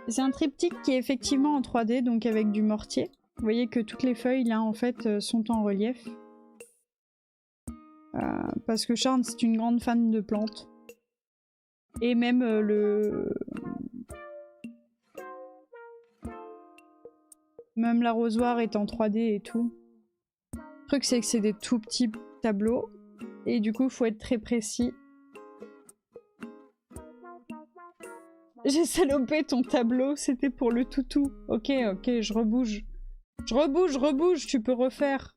C'est un triptyque qui est effectivement en 3D, donc avec du mortier. Vous voyez que toutes les feuilles là en fait sont en relief. Parce que Charn c'est une grande fan de plantes. Et même Même l'arrosoir est en 3D et tout. Le truc c'est que c'est des tout petits tableaux. Et du coup il faut être très précis. J'ai salopé ton tableau, c'était pour le toutou. Ok, ok, je rebouge. Je rebouge, tu peux refaire.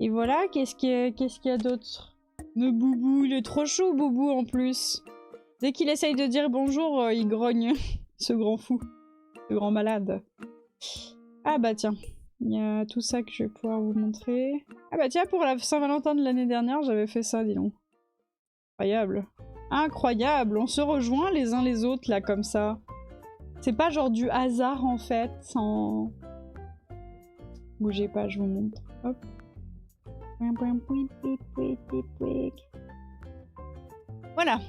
Et voilà, qu'est-ce qu'il y a d'autre? Le Boubou, il est trop chaud, Boubou, en plus. Dès qu'il essaye de dire bonjour, il grogne. Ce grand fou. Ce grand malade. Ah bah tiens. Il y a tout ça que je vais pouvoir vous montrer. Ah bah tiens, pour la Saint-Valentin de l'année dernière, j'avais fait ça, dis donc. Incroyable. Incroyable, on se rejoint les uns les autres, là, comme ça. C'est pas genre du hasard, en fait, sans... Bougez pas, je vous montre. Hop. Voilà.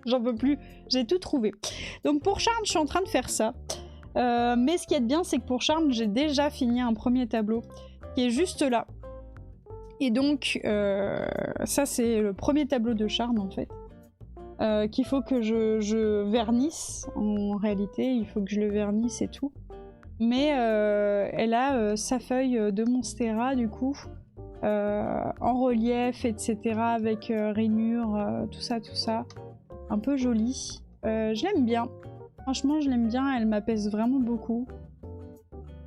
J'en peux plus. J'ai tout trouvé. Donc pour Charn, je suis en train de faire ça. Mais ce qui est bien, c'est que pour Charn, j'ai déjà fini un premier tableau qui est juste là. Et donc, ça c'est le premier tableau de Charn en fait. Qu'il faut que je vernisse. En réalité, il faut que je le vernisse et tout. Mais elle a sa feuille de Monstera du coup. En relief, etc. Avec rainure, tout ça. Un peu jolie. Je l'aime bien. Franchement, je l'aime bien. Elle m'apaise vraiment beaucoup.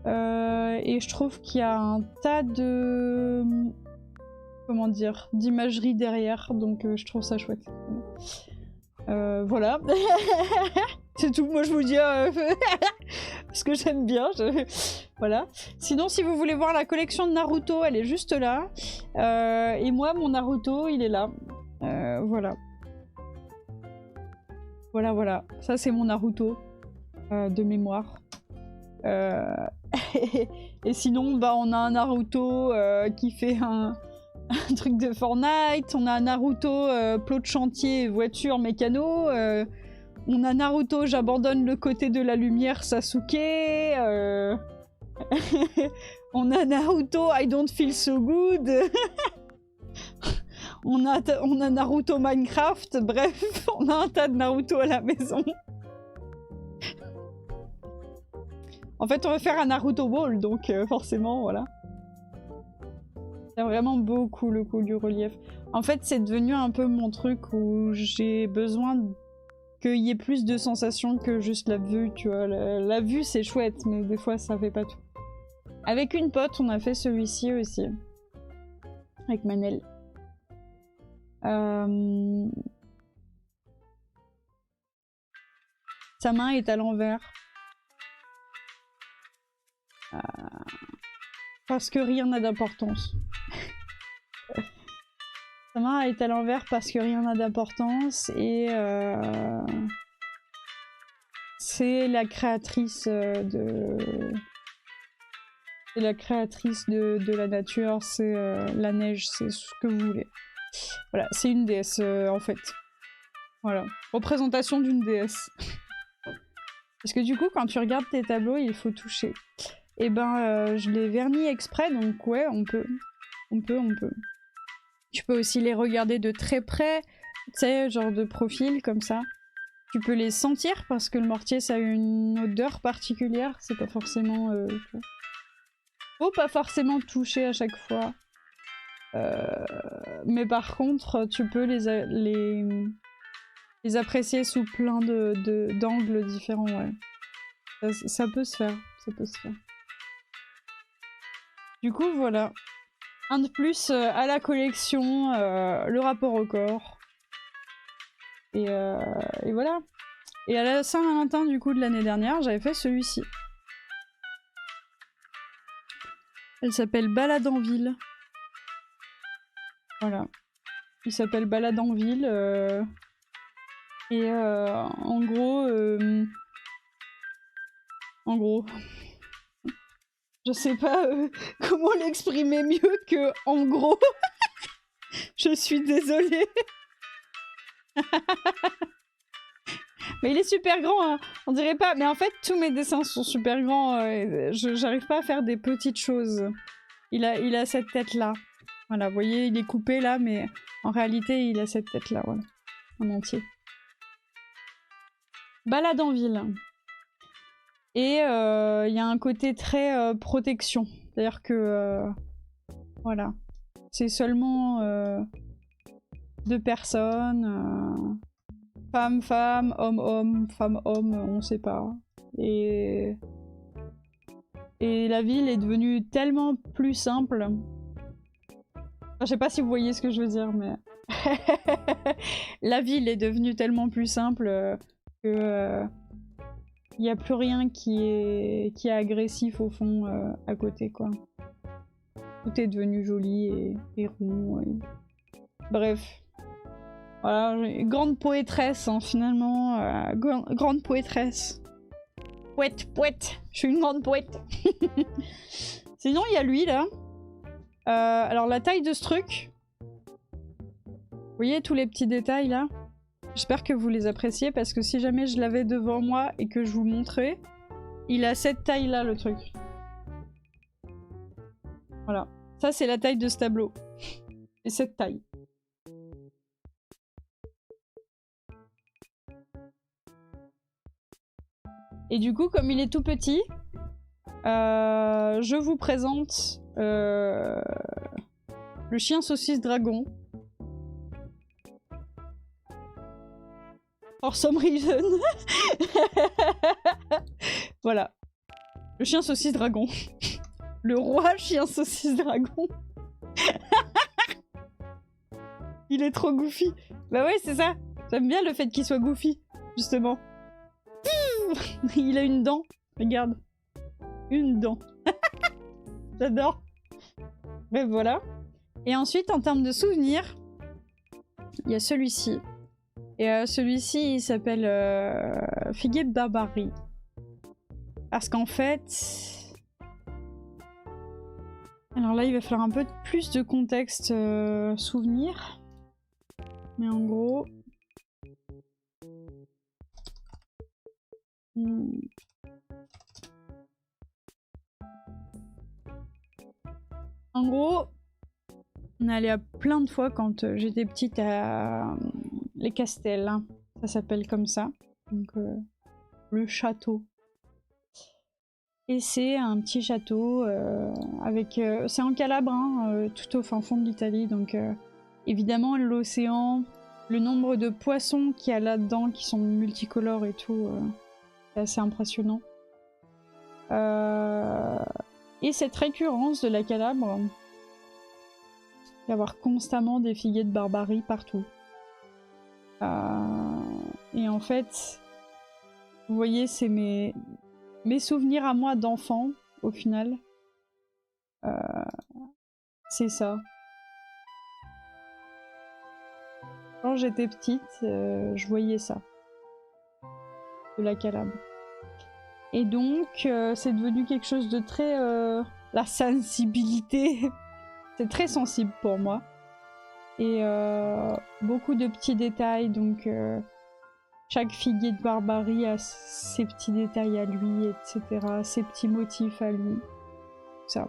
Et je trouve qu'il y a un tas de... Comment dire? D'imagerie derrière. Donc je trouve ça chouette. Voilà. C'est tout. Moi, je vous dis... parce que j'aime bien. Voilà. Sinon, si vous voulez voir la collection de Naruto, elle est juste là. Et moi, mon Naruto, il est là. Voilà. Voilà. Ça, c'est mon Naruto. De mémoire. Et sinon, bah, on a un Naruto qui fait un truc de Fortnite. On a un Naruto plot de chantier, voiture, mécano. On a Naruto, j'abandonne le côté de la lumière, Sasuke. On a Naruto, I don't feel so good. on a Naruto Minecraft, bref, on a un tas de Naruto à la maison. En fait, on va faire un Naruto Ball, donc forcément, voilà. J'aime vraiment beaucoup le coup du relief. En fait, c'est devenu un peu mon truc où j'ai besoin qu'il y ait plus de sensations que juste la vue, tu vois. La vue, c'est chouette, mais des fois, ça fait pas tout. Avec une pote, on a fait celui-ci aussi. Avec Manel. Sa main est à l'envers. Parce que rien n'a d'importance. Sa main est à l'envers parce que rien n'a d'importance et c'est la créatrice c'est la créatrice de la nature, c'est la neige, c'est ce que vous voulez. Voilà, c'est une déesse en fait. Voilà, représentation d'une déesse. Parce que du coup, quand tu regardes tes tableaux, il faut toucher. Et ben, je l'ai verni exprès, donc ouais, on peut. Tu peux aussi les regarder de très près, tu sais, genre de profil, comme ça. Tu peux les sentir, parce que le mortier, ça a une odeur particulière, c'est pas forcément... Faut pas forcément toucher à chaque fois. Mais par contre, tu peux les apprécier sous plein d'angles différents, ouais. Ça peut se faire, ça peut se faire. Du coup, voilà. Un de plus à la collection, le rapport au corps. Et voilà. Et à la Saint-Valentin, du coup, de l'année dernière, j'avais fait celui-ci. Elle s'appelle Balade en ville. Voilà. Il s'appelle Balade en ville. Et en gros... je sais pas comment l'exprimer mieux que en gros. Je suis désolée. Mais il est super grand, hein. On dirait pas. Mais en fait, tous mes dessins sont super grands. J'arrive pas à faire des petites choses. Il a cette tête-là. Voilà, vous voyez, il est coupé là, mais en réalité, il a cette tête-là, voilà. En entier. Balade en ville. Et il y a un côté très protection. C'est-à-dire que... voilà. C'est seulement 2 personnes. Femme, femme, homme, homme, femme, homme, on sait pas. Et la ville est devenue tellement plus simple. Enfin, je sais pas si vous voyez ce que je veux dire, mais... la ville est devenue tellement plus simple que... il n'y a plus rien qui est agressif au fond à côté, quoi. Tout est devenu joli et rond. Bref. Voilà, grande poétresse, hein, finalement. Grande poétresse. Poète. Je suis une grande poète. Sinon, il y a lui, là. Alors, la taille de ce truc. Vous voyez tous les petits détails, là? J'espère que vous les appréciez, parce que si jamais je l'avais devant moi et que je vous montrais, il a cette taille-là, le truc. Voilà. Ça, c'est la taille de ce tableau. Et cette taille. Et du coup, comme il est tout petit, je vous présente le chien saucisse dragon. For some reason. Voilà. Le chien saucisse dragon. Le roi chien saucisse dragon. Il est trop goofy. Bah ouais, c'est ça. J'aime bien le fait qu'il soit goofy, justement. Il a une dent. Regarde. Une dent. J'adore. Bref, voilà. Et ensuite, en termes de souvenirs, il y a celui-ci. Et celui-ci, il s'appelle Figuier de Barbarie. Parce qu'en fait... Alors là, il va falloir un peu plus de contexte souvenir. Mais en gros... En gros, on est allé à plein de fois quand j'étais petite à les Castels. Hein. Ça s'appelle comme ça. Donc, le château. Et c'est un petit château avec... c'est en Calabre, hein, tout au fin fond de l'Italie. Donc, évidemment, l'océan, le nombre de poissons qu'il y a là-dedans qui sont multicolores et tout, c'est assez impressionnant. Et cette récurrence de la Calabre, y avoir constamment des figuiers de barbarie partout. Et en fait, vous voyez, c'est mes souvenirs à moi d'enfant, au final. C'est ça. Quand j'étais petite, je voyais ça. De la Calabre. Et donc, c'est devenu quelque chose de très... la sensibilité. C'est très sensible pour moi. Et beaucoup de petits détails, donc chaque figuier de barbarie a ses petits détails à lui, etc. Ses petits motifs à lui. Ça.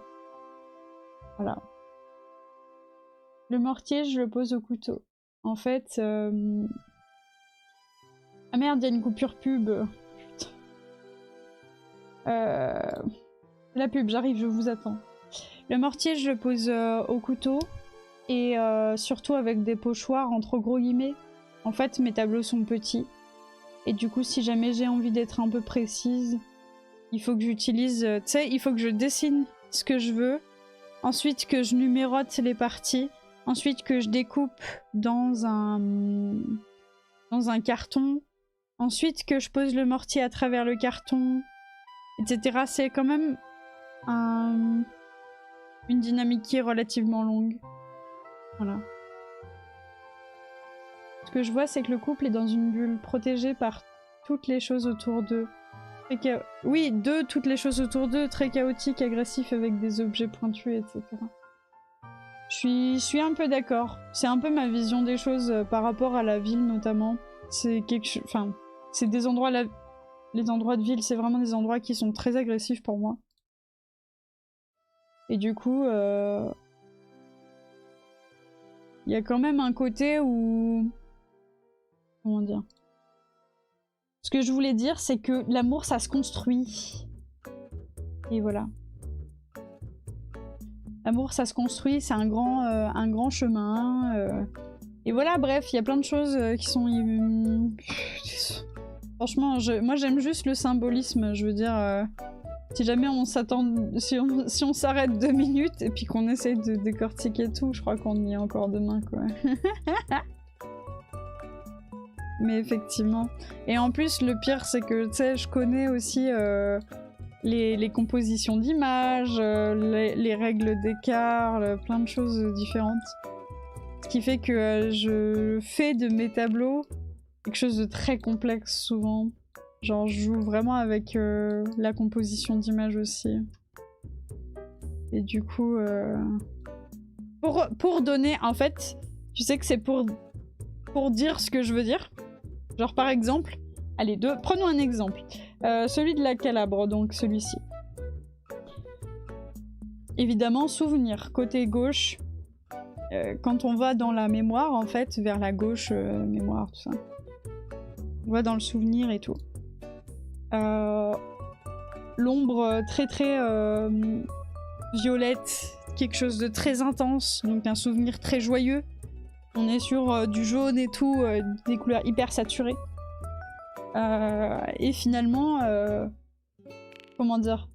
Voilà. Le mortier, je le pose au couteau. En fait... Ah merde, il y a une coupure pub. Putain. La pub, j'arrive, je vous attends. Le mortier, je le pose au couteau. et surtout avec des pochoirs entre gros guillemets. En fait, mes tableaux sont petits. Et du coup, si jamais j'ai envie d'être un peu précise, il faut que j'utilise... tu sais, il faut que je dessine ce que je veux. Ensuite, que je numérote les parties. Ensuite, que je découpe dans un carton. Ensuite, que je pose le mortier à travers le carton, etc. C'est quand même une dynamique qui est relativement longue. Voilà. Ce que je vois, c'est que le couple est dans une bulle protégée par toutes les choses autour d'eux. Oui, toutes les choses autour d'eux, très chaotiques, agressifs, avec des objets pointus, etc. Je suis un peu d'accord. C'est un peu ma vision des choses par rapport à la ville, notamment. C'est quelque chose... Enfin, c'est des endroits... Les endroits de ville, c'est vraiment des endroits qui sont très agressifs pour moi. Et du coup... il y a quand même un côté où... Comment dire? Ce que je voulais dire, c'est que l'amour, ça se construit. Et voilà. L'amour, ça se construit, c'est un grand chemin. Et voilà, bref, il y a plein de choses qui sont... Franchement, moi j'aime juste le symbolisme, je veux dire... Si jamais on s'attend... Si on s'arrête 2 minutes et puis qu'on essaye de décortiquer tout, je crois qu'on y est encore demain, quoi. Mais effectivement. Et en plus, le pire, c'est que, tu sais, je connais aussi les compositions d'images, les règles d'écart, plein de choses différentes. Ce qui fait que je fais de mes tableaux quelque chose de très complexe, souvent. Genre, je joue vraiment avec la composition d'images aussi. Et du coup... Pour donner... En fait, tu sais que c'est pour dire ce que je veux dire. Genre par exemple, allez, prenons un exemple. Celui de la Calabre, donc celui-ci. Évidemment, souvenir, côté gauche. Quand on va dans la mémoire, en fait, vers la gauche, mémoire, tout ça. On va dans le souvenir et tout. L'ombre très violette, quelque chose de très intense, donc un souvenir très joyeux. On est sur du jaune et tout, des couleurs hyper saturées. Et finalement, comment dire,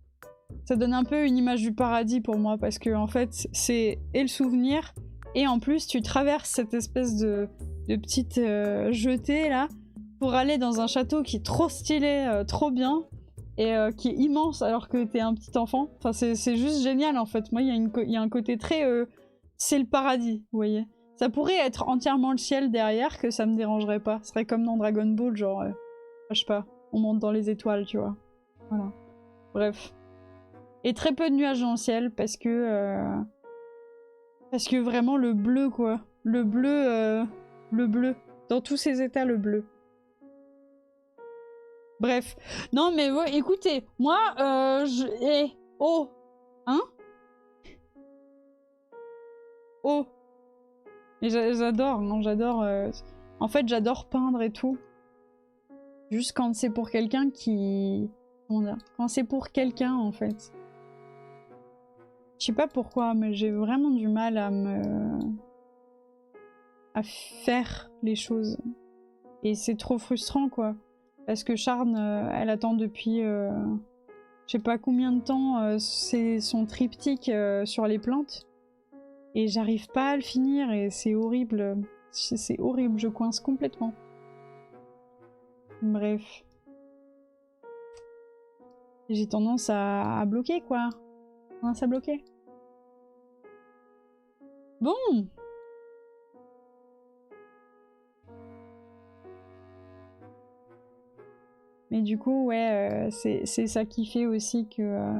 ça donne un peu une image du paradis pour moi, parce que en fait, c'est et le souvenir, et en plus, tu traverses cette espèce de petite jetée là, pour aller dans un château qui est trop stylé, trop bien, et qui est immense alors que t'es un petit enfant. Enfin, c'est juste génial en fait. Moi, il y a un côté très... c'est le paradis, vous voyez. Ça pourrait être entièrement le ciel derrière, que ça me dérangerait pas. Ce serait comme dans Dragon Ball, genre... je sais pas, on monte dans les étoiles, tu vois. Voilà. Bref. Et très peu de nuages dans le ciel, parce que vraiment le bleu, quoi. Le bleu. Dans tous ses états, le bleu. Bref. Non, mais ouais, écoutez, moi, oh. Hein? Oh. Et j'adore, non, j'adore... En fait, j'adore peindre et tout. Juste quand c'est pour quelqu'un qui... Comment dire? Quand c'est pour quelqu'un, en fait. Je sais pas pourquoi, mais j'ai vraiment du mal à faire les choses. Et c'est trop frustrant, quoi. Parce que Charne, elle attend depuis... je sais pas combien de temps, c'est son triptyque sur les plantes. Et j'arrive pas à le finir, et c'est horrible. C'est horrible, je coince complètement. Bref. J'ai tendance à bloquer, quoi. Tendance à bloquer. Bon. Mais du coup, ouais, c'est ça qui fait aussi que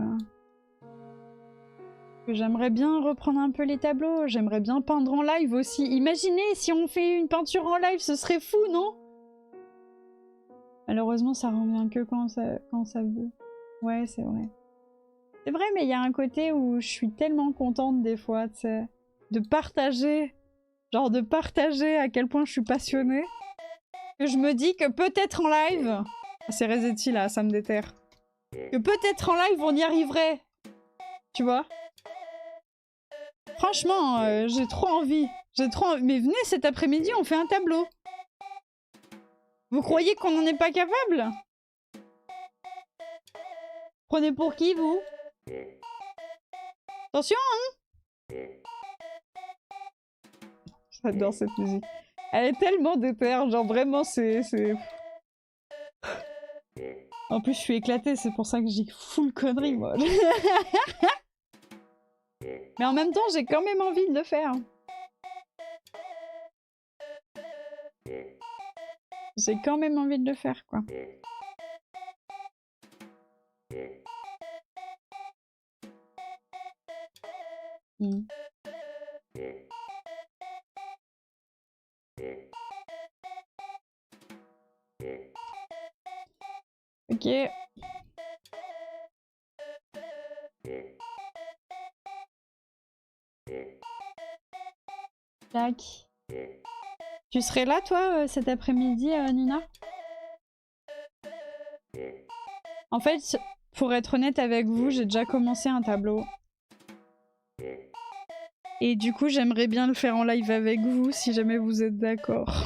j'aimerais bien reprendre un peu les tableaux. J'aimerais bien peindre en live aussi. Imaginez si on fait une peinture en live, ce serait fou, non? Malheureusement, ça revient que quand ça veut. Ouais, c'est vrai. C'est vrai, mais il y a un côté où je suis tellement contente des fois, tu sais, de partager, genre de partager à quel point je suis passionnée, que je me dis que peut-être en live, ah, c'est Resetti là, ça me déterre, que peut-être en live on y arriverait, tu vois. Franchement, j'ai trop envie. Mais venez cet après-midi, on fait un tableau. Vous croyez qu'on n'en est pas capable? Prenez pour qui, vous? Attention, hein? J'adore cette musique. Elle est tellement déterre, genre vraiment, c'est... En plus, je suis éclatée, c'est pour ça que j'ai full connerie, moi. Mais en même temps, j'ai quand même envie de le faire. J'ai quand même envie de le faire, quoi. Ok. Tac. Tu serais là, toi, cet après-midi, Nina? En fait, pour être honnête avec vous, j'ai déjà commencé un tableau. Et du coup, j'aimerais bien le faire en live avec vous, si jamais vous êtes d'accord.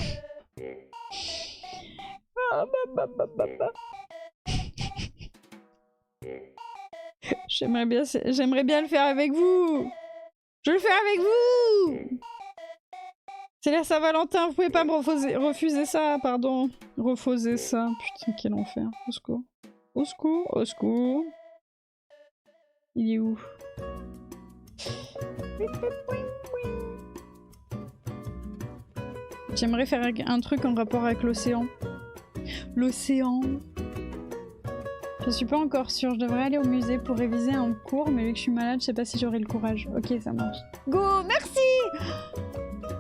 J'aimerais bien le faire avec vous. Je le fais avec vous. C'est la Saint-Valentin, vous pouvez pas me refuser ça, pardon. Refuser ça, putain, quel enfer. Au secours. Au secours, au secours. Il est où? J'aimerais faire un truc en rapport avec l'océan. L'océan. Je suis pas encore sûre, je devrais aller au musée pour réviser un cours, mais vu que je suis malade, je sais pas si j'aurai le courage. Ok, ça marche. Go, merci!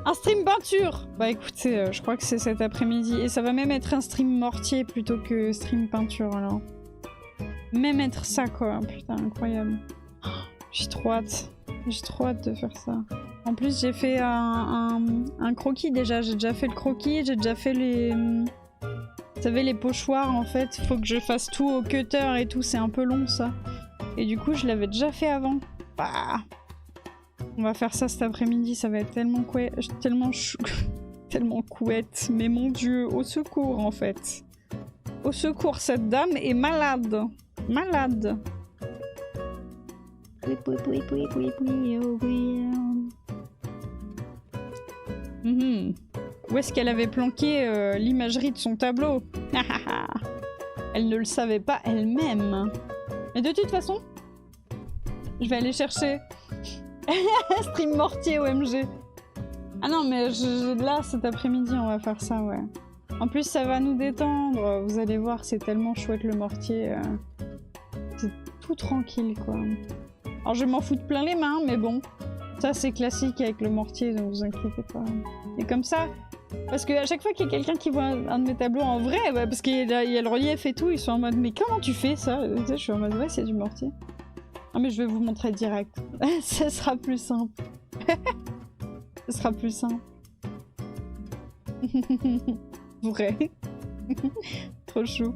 Un stream peinture! Bah écoutez, je crois que c'est cet après-midi. Et ça va même être un stream mortier plutôt que stream peinture, alors. Même être ça, quoi. Putain, incroyable. J'ai trop hâte. J'ai trop hâte de faire ça. En plus, j'ai fait un croquis déjà. J'ai déjà fait le croquis, j'ai déjà fait les... Vous savez, les pochoirs, en fait. Faut que je fasse tout au cutter et tout. C'est un peu long, ça. Et du coup, je l'avais déjà fait avant. Bah... On va faire ça cet après-midi, ça va être tellement tellement couette. Mais mon dieu, au secours en fait. Au secours, cette dame est malade. Malade. Où est-ce qu'elle avait planqué l'imagerie de son tableau? Elle ne le savait pas elle-même. Et de toute façon, je vais aller chercher... Stream mortier OMG. Ah non mais là cet après-midi on va faire ça, ouais. En plus ça va nous détendre, vous allez voir, c'est tellement chouette le mortier. C'est tout tranquille quoi. Alors je vais m'en foutre plein les mains mais bon. Ça c'est classique avec le mortier donc vous inquiétez pas. Et comme ça, parce qu'à chaque fois qu'il y a quelqu'un qui voit un de mes tableaux en vrai, bah, parce qu'il y a le relief et tout, ils sont en mode mais comment tu fais ça? Tu sais, je suis en mode ouais c'est du mortier. Ah mais je vais vous montrer direct. Ça sera plus simple. Ce sera plus simple. Vrai. Trop chou.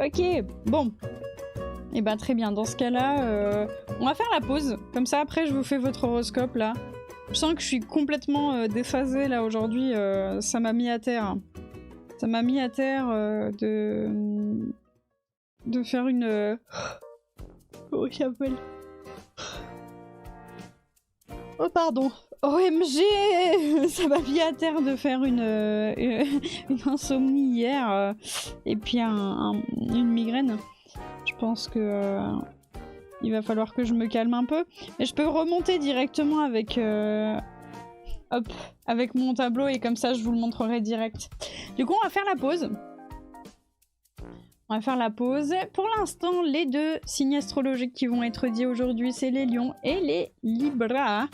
Ok, bon. Et ben très bien, dans ce cas-là, on va faire la pause. Comme ça, après, je vous fais votre horoscope, là. Je sens que je suis complètement déphasée, là, aujourd'hui. Ça m'a mis à terre. Ça m'a mis à terre de faire une... Comment il s'appelle? Oh pardon. OMG. Ça m'a mis à terre de faire une insomnie hier et puis une migraine. Je pense que il va falloir que je me calme un peu. Mais je peux remonter directement avec hop, avec mon tableau et comme ça je vous le montrerai direct. Du coup on va faire la pause. On va faire la pause. Pour l'instant, les deux signes astrologiques qui vont être dits aujourd'hui, c'est les lions et les libras.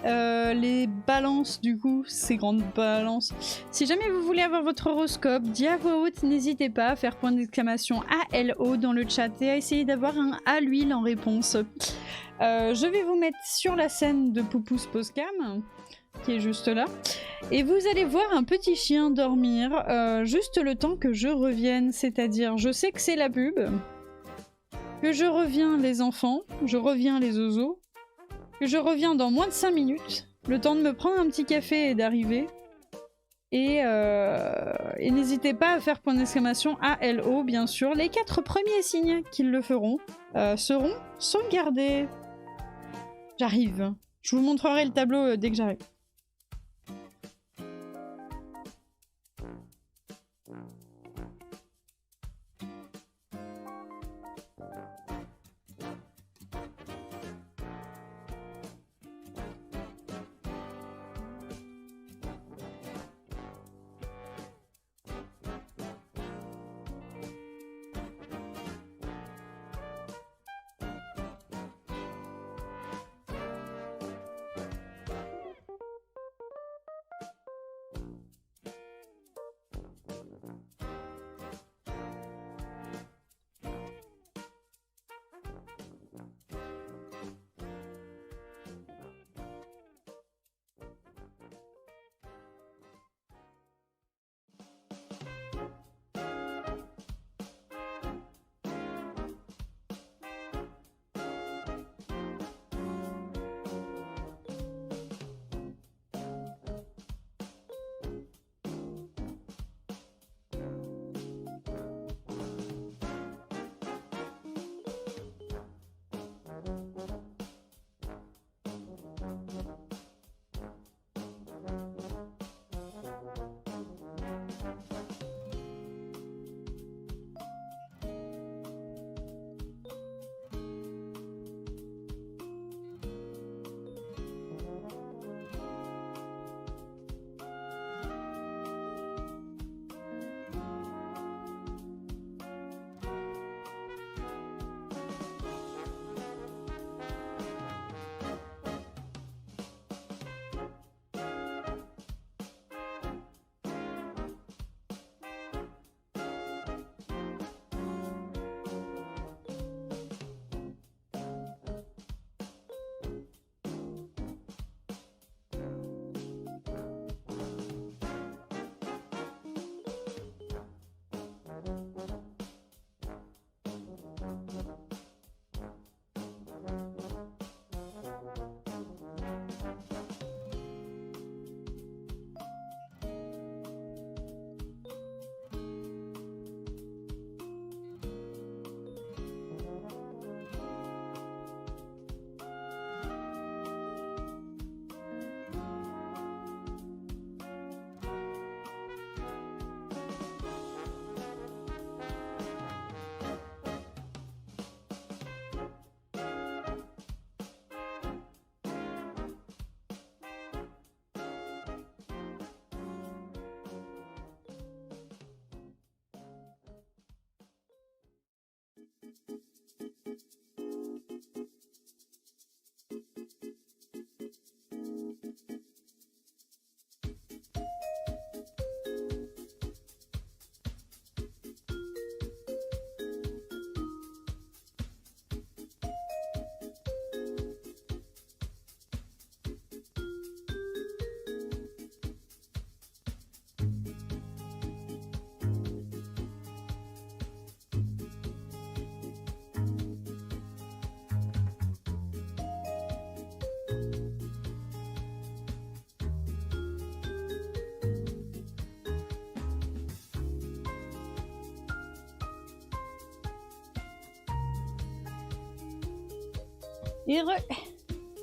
Les balances, du coup, ces grandes balances. Si jamais vous voulez avoir votre horoscope dit à voix haute, n'hésitez pas à faire point d'exclamation ALO dans le chat et à essayer d'avoir un à l'huile en réponse. Je vais vous mettre sur la scène de Poupous Poscam, qui est juste là. Et vous allez voir un petit chien dormir juste le temps que je revienne, c'est-à-dire je sais que c'est la pub, que je reviens les enfants, je reviens les oiseaux, que je reviens dans moins de 5 minutes. Le temps de me prendre un petit café et d'arriver. Et n'hésitez pas à faire point d'exclamation ALO, bien sûr. Les 4 premiers signes qu'ils le feront seront sauvegardés. J'arrive. Je vous montrerai le tableau dès que j'arrive.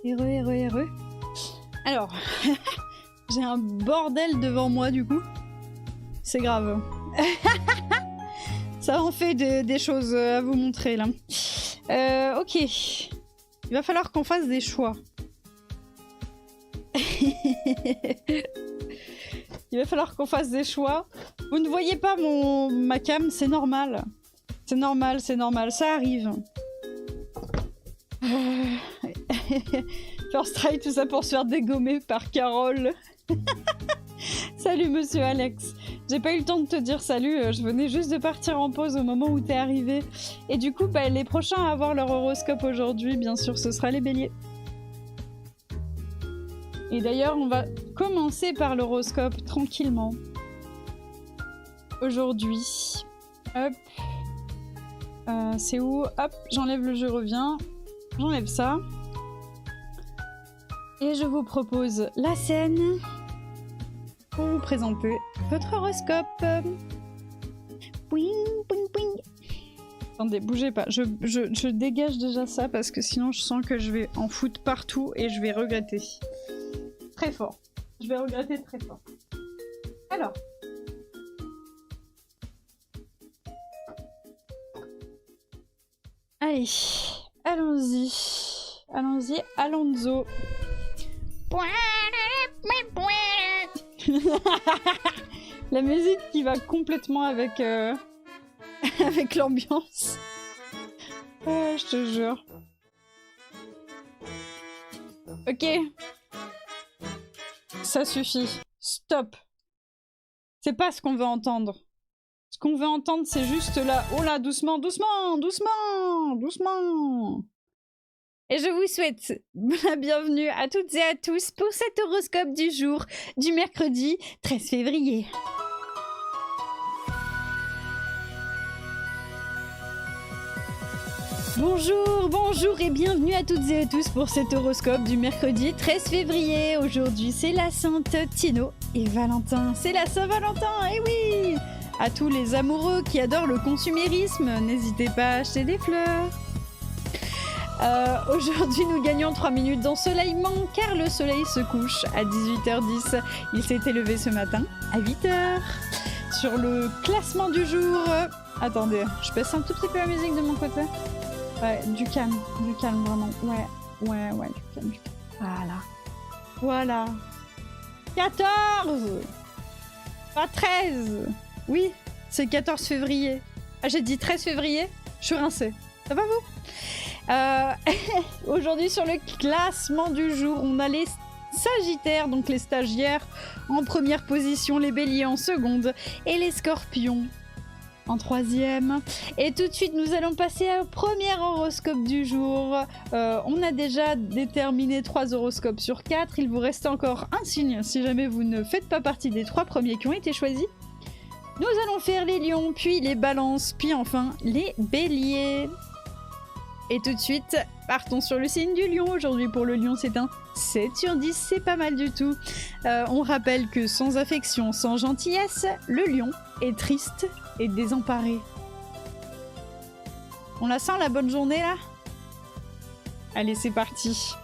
Heureux. Alors, j'ai un bordel devant moi du coup. C'est grave. Ça en fait des choses à vous montrer là. Ok. Il va falloir qu'on fasse des choix. Il va falloir qu'on fasse des choix. Vous ne voyez pas ma cam, c'est normal. C'est normal, ça arrive. First try, tout ça pour se faire dégommer par Carole. Salut monsieur Alex. J'ai pas eu le temps de te dire salut, je venais juste de partir en pause au moment où t'es arrivé. Et du coup, les prochains à avoir leur horoscope aujourd'hui, bien sûr, ce sera les béliers. Et d'ailleurs, on va commencer par l'horoscope tranquillement. Aujourd'hui. Hop. C'est où? Hop, j'enlève le je reviens. J'enlève ça. Et je vous propose la scène pour vous présenter votre horoscope. Pouing, pouing, pouing. Attendez, bougez pas. Je dégage déjà ça parce que sinon je sens que je vais en foutre partout et je vais regretter. Très fort. Je vais regretter très fort. Alors. Allez, allons-y. Allons-y, Alonso. La musique qui va complètement avec, avec l'ambiance. Je te jure. Ok. Ça suffit. Stop. C'est pas ce qu'on veut entendre. Ce qu'on veut entendre, c'est juste là. Oh là, doucement, doucement, doucement, doucement. Et je vous souhaite la bienvenue à toutes et à tous pour cet horoscope du jour du mercredi 13 février. Bonjour, bonjour et bienvenue à toutes et à tous pour cet horoscope du mercredi 13 février. Aujourd'hui, c'est la Sainte Tino et Valentin. C'est la Saint-Valentin, eh oui! À tous les amoureux qui adorent le consumérisme, n'hésitez pas à acheter des fleurs. Aujourd'hui, nous gagnons 3 minutes d'ensoleillement car le soleil se couche à 18h10. Il s'est élevé ce matin à 8h. Sur le classement du jour... Attendez, je baisse un tout petit peu la musique de mon côté. Ouais, du calme vraiment. Ouais, du calme. Voilà. Voilà. 14! Pas 13! Oui, c'est 14 février. Ah, j'ai dit 13 février? Je suis rincée. Ça va vous? Aujourd'hui sur le classement du jour, on a les Sagittaires, donc les stagiaires en première position, les Béliers en seconde et les Scorpions en troisième. Et tout de suite, nous allons passer au premier horoscope du jour. On a déjà déterminé 3 horoscopes sur 4. Il vous reste encore un signe si jamais vous ne faites pas partie des 3 premiers qui ont été choisis. Nous allons faire les Lions, puis les Balances, puis enfin les Béliers. Et tout de suite, partons sur le signe du Lion. Aujourd'hui pour le Lion, c'est un 7 sur 10, c'est pas mal du tout. On rappelle que sans affection, sans gentillesse, le Lion est triste et désemparé. On la sent la bonne journée là? Allez, c'est parti.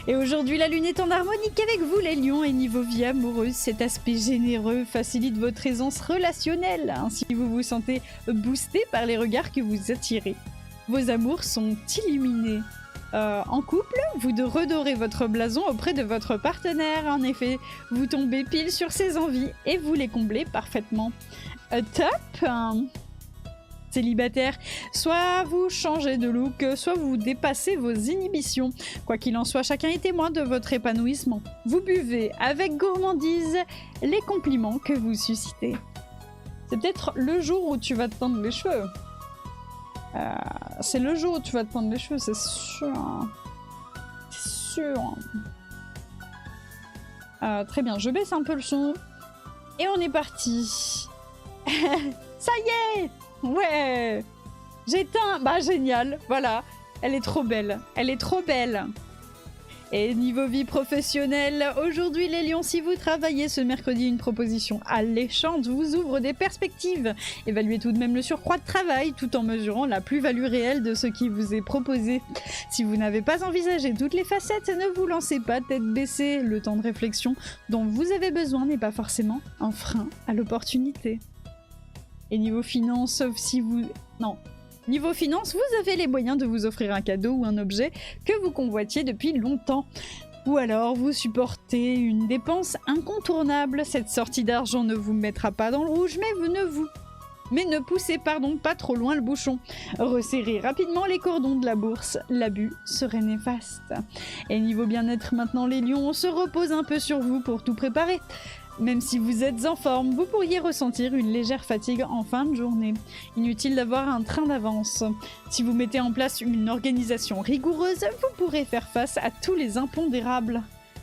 Et aujourd'hui, la lune est en harmonie avec vous, les lions, et niveau vie amoureuse, cet aspect généreux facilite votre aisance relationnelle. Ainsi, vous vous sentez boosté par les regards que vous attirez. Vos amours sont illuminés. En couple, vous redorez votre blason auprès de votre partenaire. En effet, vous tombez pile sur ses envies et vous les comblez parfaitement. Top! Célibataire, soit vous changez de look, soit vous dépassez vos inhibitions. Quoi qu'il en soit, chacun est témoin de votre épanouissement. Vous buvez avec gourmandise les compliments que vous suscitez. C'est peut-être le jour où tu vas te teindre les cheveux. C'est le jour où tu vas te teindre les cheveux, c'est sûr. C'est sûr. Très bien, je baisse un peu le son. Et on est parti. Ça y est! Ouais! J'éteins! Bah génial, voilà. Elle est trop belle. Elle est trop belle. Et niveau vie professionnelle, aujourd'hui les lions, si vous travaillez ce mercredi, une proposition alléchante vous ouvre des perspectives. Évaluez tout de même le surcroît de travail tout en mesurant la plus-value réelle de ce qui vous est proposé. Si vous n'avez pas envisagé toutes les facettes, ne vous lancez pas tête baissée. Le temps de réflexion dont vous avez besoin n'est pas forcément un frein à l'opportunité. Et niveau finance, sauf si vous... Non. Niveau finance, vous avez les moyens de vous offrir un cadeau ou un objet que vous convoitiez depuis longtemps. Ou alors vous supportez une dépense incontournable. Cette sortie d'argent ne vous mettra pas dans le rouge, mais ne poussez pas trop loin le bouchon. Resserrez rapidement les cordons de la bourse, l'abus serait néfaste. Et niveau bien-être maintenant les lions, on se repose un peu sur vous pour tout préparer. Même si vous êtes en forme, vous pourriez ressentir une légère fatigue en fin de journée. Inutile d'avoir un train d'avance. Si vous mettez en place une organisation rigoureuse, vous pourrez faire face à tous les impondérables.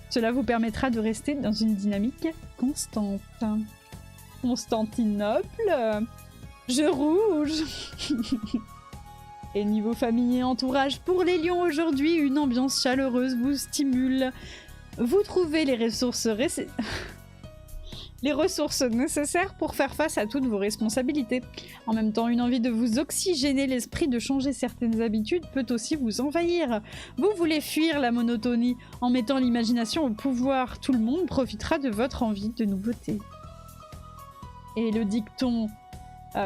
Cela vous permettra de rester dans une dynamique constante. Constantinople, je rouge. Et niveau famille et entourage, pour les lions aujourd'hui, une ambiance chaleureuse vous stimule. Vous trouvez les ressources les ressources nécessaires pour faire face à toutes vos responsabilités. En même temps, une envie de vous oxygéner l'esprit, de changer certaines habitudes peut aussi vous envahir. Vous voulez fuir la monotonie en mettant l'imagination au pouvoir. Tout le monde profitera de votre envie de nouveauté. Et le dicton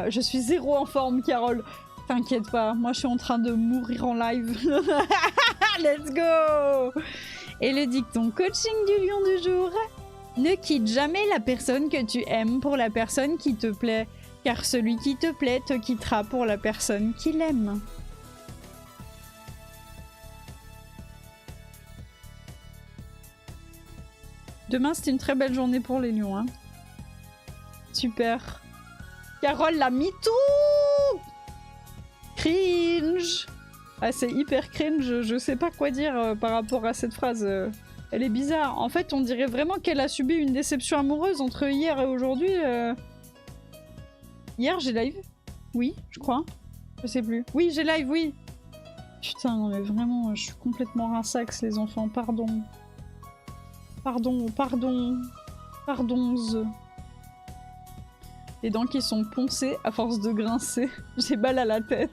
je suis zéro en forme, Carole. T'inquiète pas, moi je suis en train de mourir en live. Let's go! Et le dicton coaching du lion du jour. Ne quitte jamais la personne que tu aimes pour la personne qui te plaît, car celui qui te plaît te quittera pour la personne qui l'aime. Demain, c'est une très belle journée pour les lions. Hein. Super. Carole l'a mis tout. Cringe. Ah, c'est hyper cringe, je sais pas quoi dire par rapport à cette phrase. Elle est bizarre. En fait, on dirait vraiment qu'elle a subi une déception amoureuse entre hier et aujourd'hui. Hier, j'ai live? Oui, je crois. Je sais plus. Oui, j'ai live, oui. Putain, non mais vraiment, je suis complètement rinsax, les enfants. Pardon. Pardon. Pardonze. Les dents qui sont poncées à force de grincer. J'ai mal à la tête.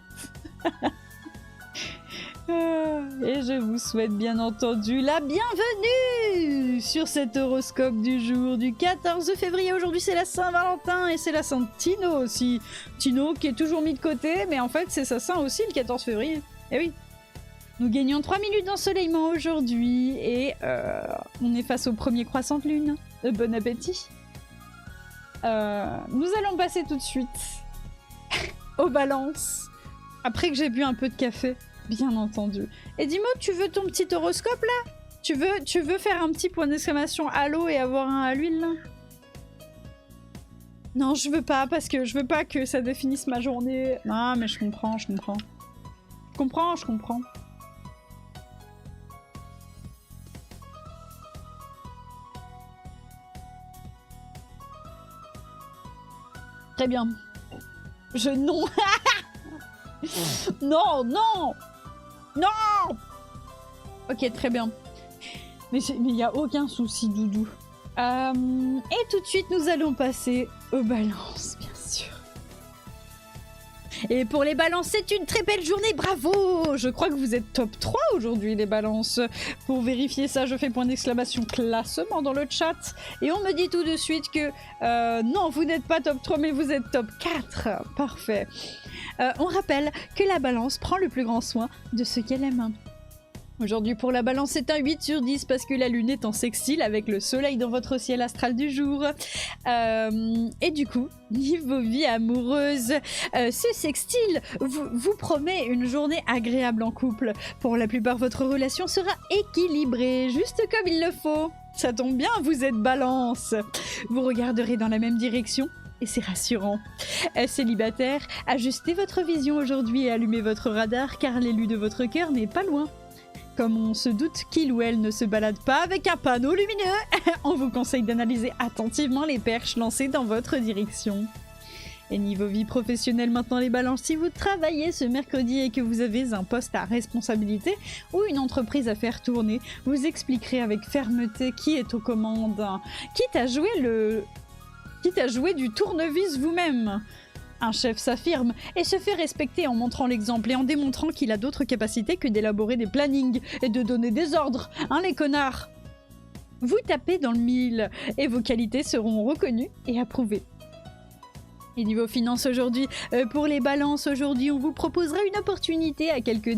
Et je vous souhaite bien entendu la bienvenue sur cet horoscope du jour du 14 février. Aujourd'hui c'est la Saint-Valentin et c'est la Sainte Tino aussi. Tino qui est toujours mis de côté, mais en fait c'est sa Saint aussi le 14 février. Eh oui. Nous gagnons 3 minutes d'ensoleillement aujourd'hui et on est face au premier croissant de lune. Bon appétit. Nous allons passer tout de suite aux balances. Après que j'ai bu un peu de café. Bien entendu. Et dis-moi, tu veux ton petit horoscope là? Tu veux faire un petit point d'exclamation à l'eau et avoir un à l'huile là? Non, je veux pas parce que je veux pas que ça définisse ma journée. Non, mais je comprends. Je comprends. Très bien. Non. Non. Ok, très bien. Mais il n'y a aucun souci, Doudou. Et tout de suite, nous allons passer aux balances, bien sûr. Et pour les balances, c'est une très belle journée, bravo! Je crois que vous êtes top 3 aujourd'hui, les balances. Pour vérifier ça, je fais point d'exclamation classement dans le chat. Et on me dit tout de suite que non, vous n'êtes pas top 3, mais vous êtes top 4. Parfait. On rappelle que la balance prend le plus grand soin de ce qu'elle aime. Aujourd'hui pour la balance c'est un 8 sur 10 parce que la lune est en sextile avec le soleil dans votre ciel astral du jour. Et du coup, niveau vie amoureuse, ce sextile vous promet une journée agréable en couple. Pour la plupart, votre relation sera équilibrée, juste comme il le faut. Ça tombe bien, vous êtes balance. Vous regarderez dans la même direction. Et c'est rassurant. Célibataire, ajustez votre vision aujourd'hui et allumez votre radar car l'élu de votre cœur n'est pas loin. Comme on se doute qu'il ou elle ne se balade pas avec un panneau lumineux, on vous conseille d'analyser attentivement les perches lancées dans votre direction. Et niveau vie professionnelle maintenant les balances, si vous travaillez ce mercredi et que vous avez un poste à responsabilité ou une entreprise à faire tourner, vous expliquerez avec fermeté qui est aux commandes, quitte à jouer du tournevis vous-même. Un chef s'affirme et se fait respecter en montrant l'exemple et en démontrant qu'il a d'autres capacités que d'élaborer des plannings et de donner des ordres, hein les connards. Vous tapez dans le mille et vos qualités seront reconnues et approuvées. Et niveau finances aujourd'hui, pour les balances aujourd'hui, on vous proposera une opportunité à quelques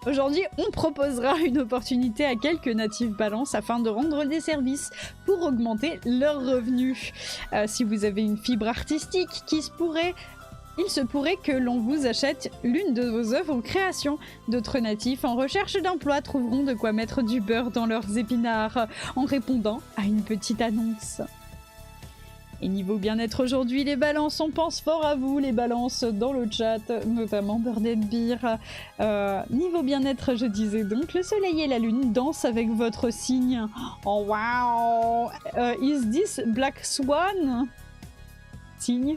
Aujourd'hui, on proposera une opportunité à quelques natifs balances afin de rendre des services pour augmenter leurs revenus. Si vous avez une fibre artistique il se pourrait que l'on vous achète l'une de vos œuvres ou créations. D'autres natifs en recherche d'emploi trouveront de quoi mettre du beurre dans leurs épinards en répondant à une petite annonce. Et niveau bien-être aujourd'hui, les balances, on pense fort à vous, les balances dans le chat, notamment Birded Beer. Niveau bien-être, je disais donc, le soleil et la lune dansent avec votre signe. Oh wow! Is this Black Swan? Signe?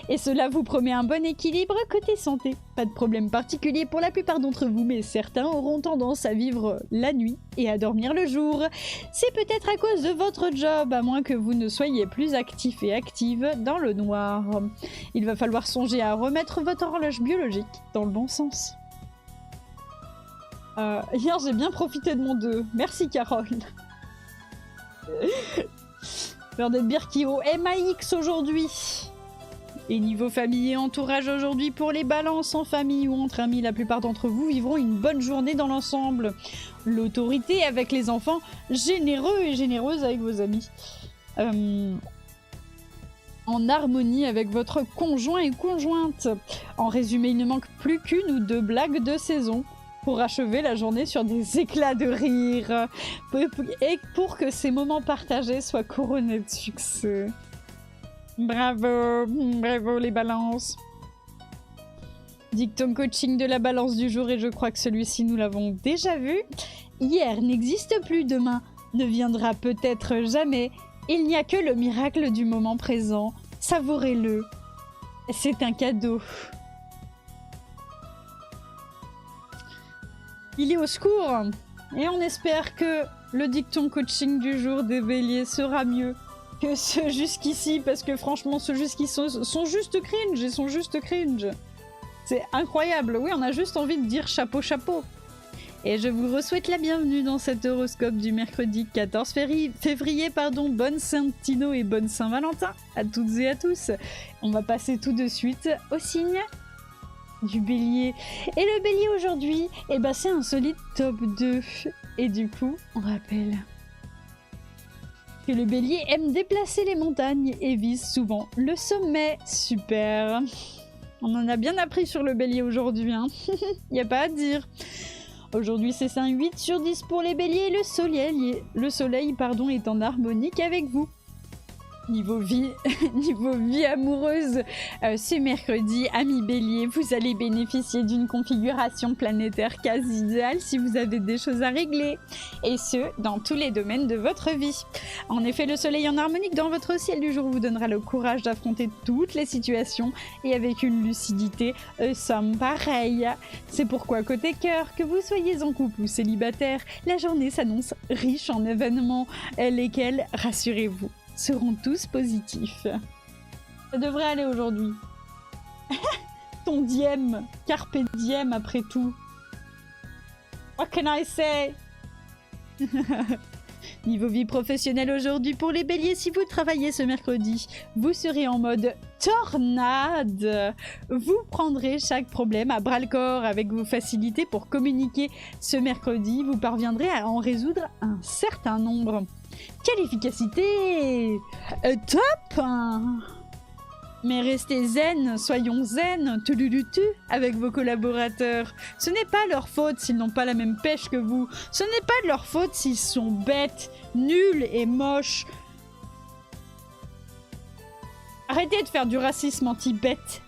Et cela vous promet un bon équilibre côté santé. Pas de problème particulier pour la plupart d'entre vous, mais certains auront tendance à vivre la nuit et à dormir le jour. C'est peut-être à cause de votre job, à moins que vous ne soyez plus actif et active dans le noir. Il va falloir songer à remettre votre horloge biologique dans le bon sens. Hier, j'ai bien profité de mon 2. Merci, Carole. Bernadette Birki au MAX aujourd'hui. Et niveau famille et entourage aujourd'hui pour les balances en famille ou entre amis, la plupart d'entre vous vivront une bonne journée dans l'ensemble. L'autorité avec les enfants, généreux et généreuse avec vos amis. En harmonie avec votre conjoint et conjointe. En résumé, il ne manque plus qu'une ou 2 blagues de saison pour achever la journée sur des éclats de rire et pour que ces moments partagés soient couronnés de succès. Bravo, bravo les balances. Dicton coaching de la balance du jour, et je crois que celui-ci nous l'avons déjà vu. Hier n'existe plus, demain ne viendra peut-être jamais. Il n'y a que le miracle du moment présent. Savourez-le. C'est un cadeau. Il est au secours. Et on espère que le dicton coaching du jour des béliers sera mieux que ceux jusqu'ici, parce que franchement, ceux jusqu'ici sont juste cringe, ils sont juste cringe. C'est incroyable. Oui, on a juste envie de dire chapeau, chapeau. Et je vous re-souhaite la bienvenue dans cet horoscope du mercredi 14 février. Bonne Saint-Tino et bonne Saint-Valentin à toutes et à tous. On va passer tout de suite au signe du bélier. Et le bélier aujourd'hui, eh ben, c'est un solide top 2. Et du coup, on rappelle que le bélier aime déplacer les montagnes et vise souvent le sommet. Super. On en a bien appris sur le bélier aujourd'hui, hein. Y a pas à dire. Aujourd'hui, c'est un 8 sur 10 pour les béliers. Le soleil est en harmonique avec vous. Niveau vie amoureuse, ce mercredi, amis béliers, vous allez bénéficier d'une configuration planétaire quasi idéale si vous avez des choses à régler, et ce, dans tous les domaines de votre vie. En effet, le soleil en harmonique dans votre ciel du jour vous donnera le courage d'affronter toutes les situations, et avec une lucidité somme pareille. C'est pourquoi, côté cœur, que vous soyez en couple ou célibataire, la journée s'annonce riche en événements, lesquels, rassurez-vous, seront tous positifs. Ça devrait aller aujourd'hui. Ton diem, carpe diem après tout. What can I say? Niveau vie professionnelle aujourd'hui pour les béliers, si vous travaillez ce mercredi, vous serez en mode tornade. Vous prendrez chaque problème à bras-le-corps avec vos facilités pour communiquer. Ce mercredi, vous parviendrez à en résoudre un certain nombre. Quelle efficacité! Top! Mais restez zen, soyons zen, tululutu, avec vos collaborateurs. Ce n'est pas leur faute s'ils n'ont pas la même pêche que vous. Ce n'est pas de leur faute s'ils sont bêtes, nuls et moches. Arrêtez de faire du racisme anti-bête.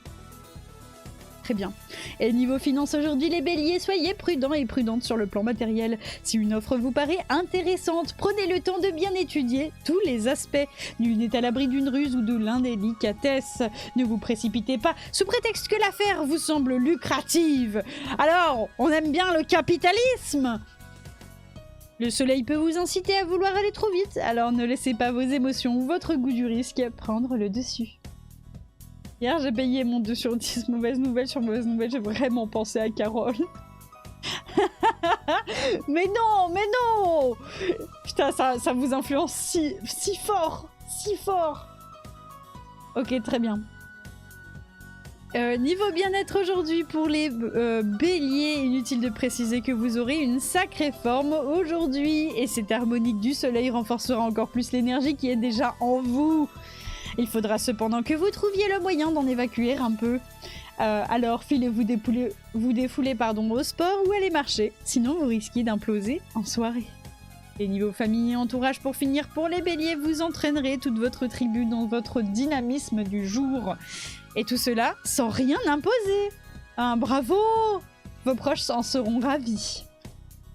Très bien. Et niveau finance aujourd'hui, les béliers, soyez prudents et prudentes sur le plan matériel. Si une offre vous paraît intéressante, prenez le temps de bien étudier tous les aspects. Nul n'est à l'abri d'une ruse ou de l'indélicatesse. Ne vous précipitez pas sous prétexte que l'affaire vous semble lucrative. Alors, on aime bien le capitalisme. Le soleil peut vous inciter à vouloir aller trop vite, alors ne laissez pas vos émotions ou votre goût du risque prendre le dessus. Hier, j'ai payé mon 2 sur 10, mauvaise nouvelle sur mauvaise nouvelle, j'ai vraiment pensé à Carole. Mais non, mais non! Putain, ça vous influence si fort, si fort. Ok, très bien. Niveau bien-être aujourd'hui pour les béliers, inutile de préciser que vous aurez une sacrée forme aujourd'hui. Et cette harmonique du soleil renforcera encore plus l'énergie qui est déjà en vous. Il faudra cependant que vous trouviez le moyen d'en évacuer un peu. Alors filez-vous défouler au sport ou allez marcher, sinon vous risquez d'imploser en soirée. Et niveau famille et entourage pour finir, pour les béliers, vous entraînerez toute votre tribu dans votre dynamisme du jour. Et tout cela sans rien imposer. Bravo! Vos proches en seront ravis.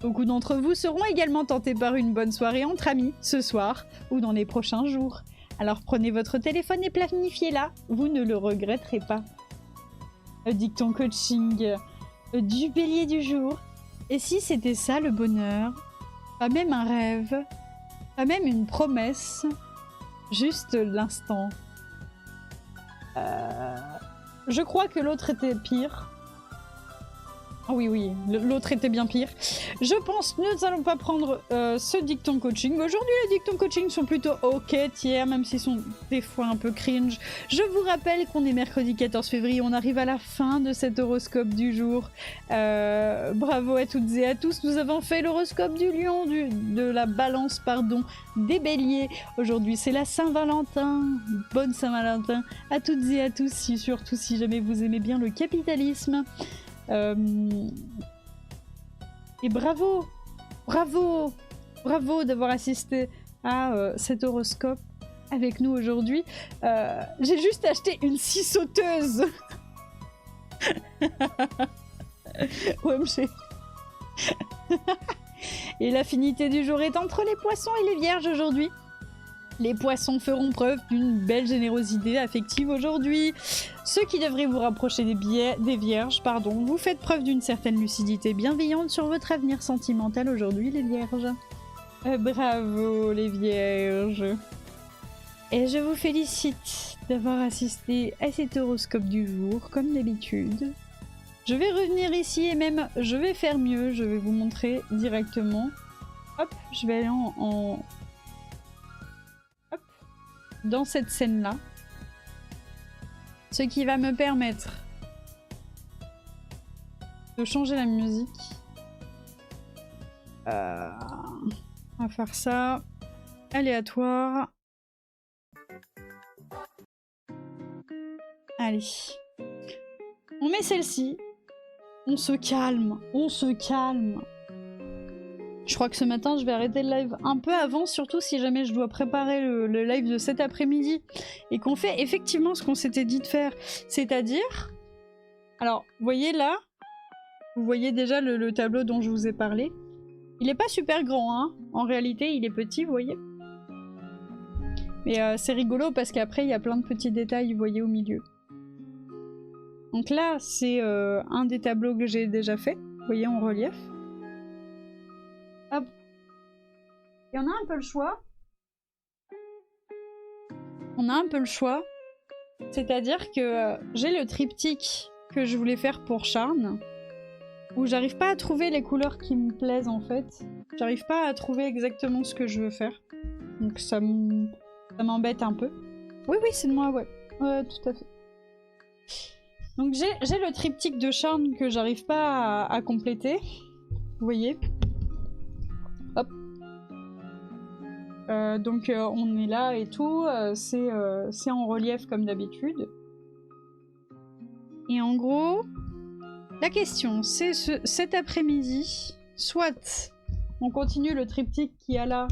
Beaucoup d'entre vous seront également tentés par une bonne soirée entre amis, ce soir ou dans les prochains jours. Alors prenez votre téléphone et planifiez-la, vous ne le regretterez pas. Dicton coaching du bélier du jour. Et si c'était ça le bonheur? Pas même un rêve, pas même une promesse, juste l'instant. Je crois que l'autre était pire. Ah oui, oui, l'autre était bien pire. Je pense que nous n'allons pas prendre ce dicton coaching. Aujourd'hui, les dictons coaching sont plutôt ok, tiers, même s'ils sont des fois un peu cringe. Je vous rappelle qu'on est mercredi 14 février, on arrive à la fin de cet horoscope du jour. Bravo à toutes et à tous. Nous avons fait l'horoscope du lion, de la balance, pardon, des béliers. Aujourd'hui, c'est la Saint-Valentin. Bonne Saint-Valentin à toutes et à tous, surtout si jamais vous aimez bien le capitalisme. Et bravo, bravo, bravo d'avoir assisté à cet horoscope avec nous aujourd'hui. J'ai juste acheté une scie sauteuse. OMG. Et l'affinité du jour est entre les poissons et les vierges aujourd'hui. Les poissons feront preuve d'une belle générosité affective aujourd'hui. Ce qui devrait vous rapprocher des vierges, pardon. Vous faites preuve d'une certaine lucidité bienveillante sur votre avenir sentimental aujourd'hui, les vierges. Bravo, les vierges. Et je vous félicite d'avoir assisté à cet horoscope du jour, comme d'habitude. Je vais revenir ici et même, je vais faire mieux. Je vais vous montrer directement. Hop, je vais aller Hop, dans cette scène-là. Ce qui va me permettre de changer la musique. On va faire ça. Aléatoire. Allez. On met celle-ci. On se calme. On se calme. Je crois que ce matin, je vais arrêter le live un peu avant, surtout si jamais je dois préparer le live de cet après-midi et qu'on fait effectivement ce qu'on s'était dit de faire. C'est-à-dire... Alors, vous voyez là, vous voyez déjà le tableau dont je vous ai parlé. Il n'est pas super grand, hein. En réalité, il est petit, vous voyez. Mais c'est rigolo parce qu'après, il y a plein de petits détails, vous voyez, au milieu. Donc là, c'est un des tableaux que j'ai déjà fait, vous voyez, en relief. Hop. Et on a un peu le choix. On a un peu le choix. C'est-à-dire que j'ai le triptyque que je voulais faire pour Charn, où j'arrive pas à trouver les couleurs qui me plaisent en fait. J'arrive pas à trouver exactement ce que je veux faire. Donc ça m'embête un peu. Oui, oui, c'est de moi, ouais. Ouais, tout à fait. Donc j'ai le triptyque de Charn que j'arrive pas à compléter. Vous voyez ? Hop. Donc on est là et tout, c'est en relief comme d'habitude. Et en gros, la question c'est cet après-midi, soit on continue le triptyque qu'il y a là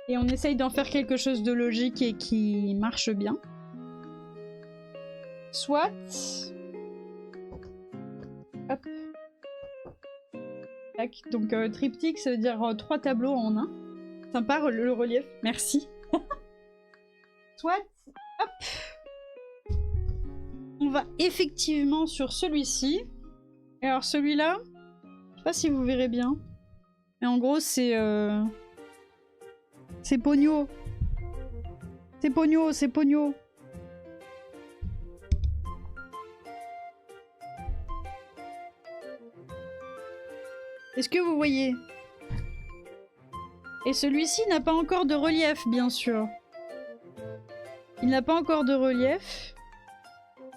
et on essaye d'en faire quelque chose de logique et qui marche bien, soit... Hop. Donc triptyque, ça veut dire 3 tableaux en un. Sympa le relief, merci. Soit, hop, on va effectivement sur celui-ci. Et alors celui-là, je sais pas si vous verrez bien, mais en gros c'est Pogno. C'est Pogno, c'est Pogno. Est-ce que vous voyez? Et celui-ci n'a pas encore de relief, bien sûr. Il n'a pas encore de relief.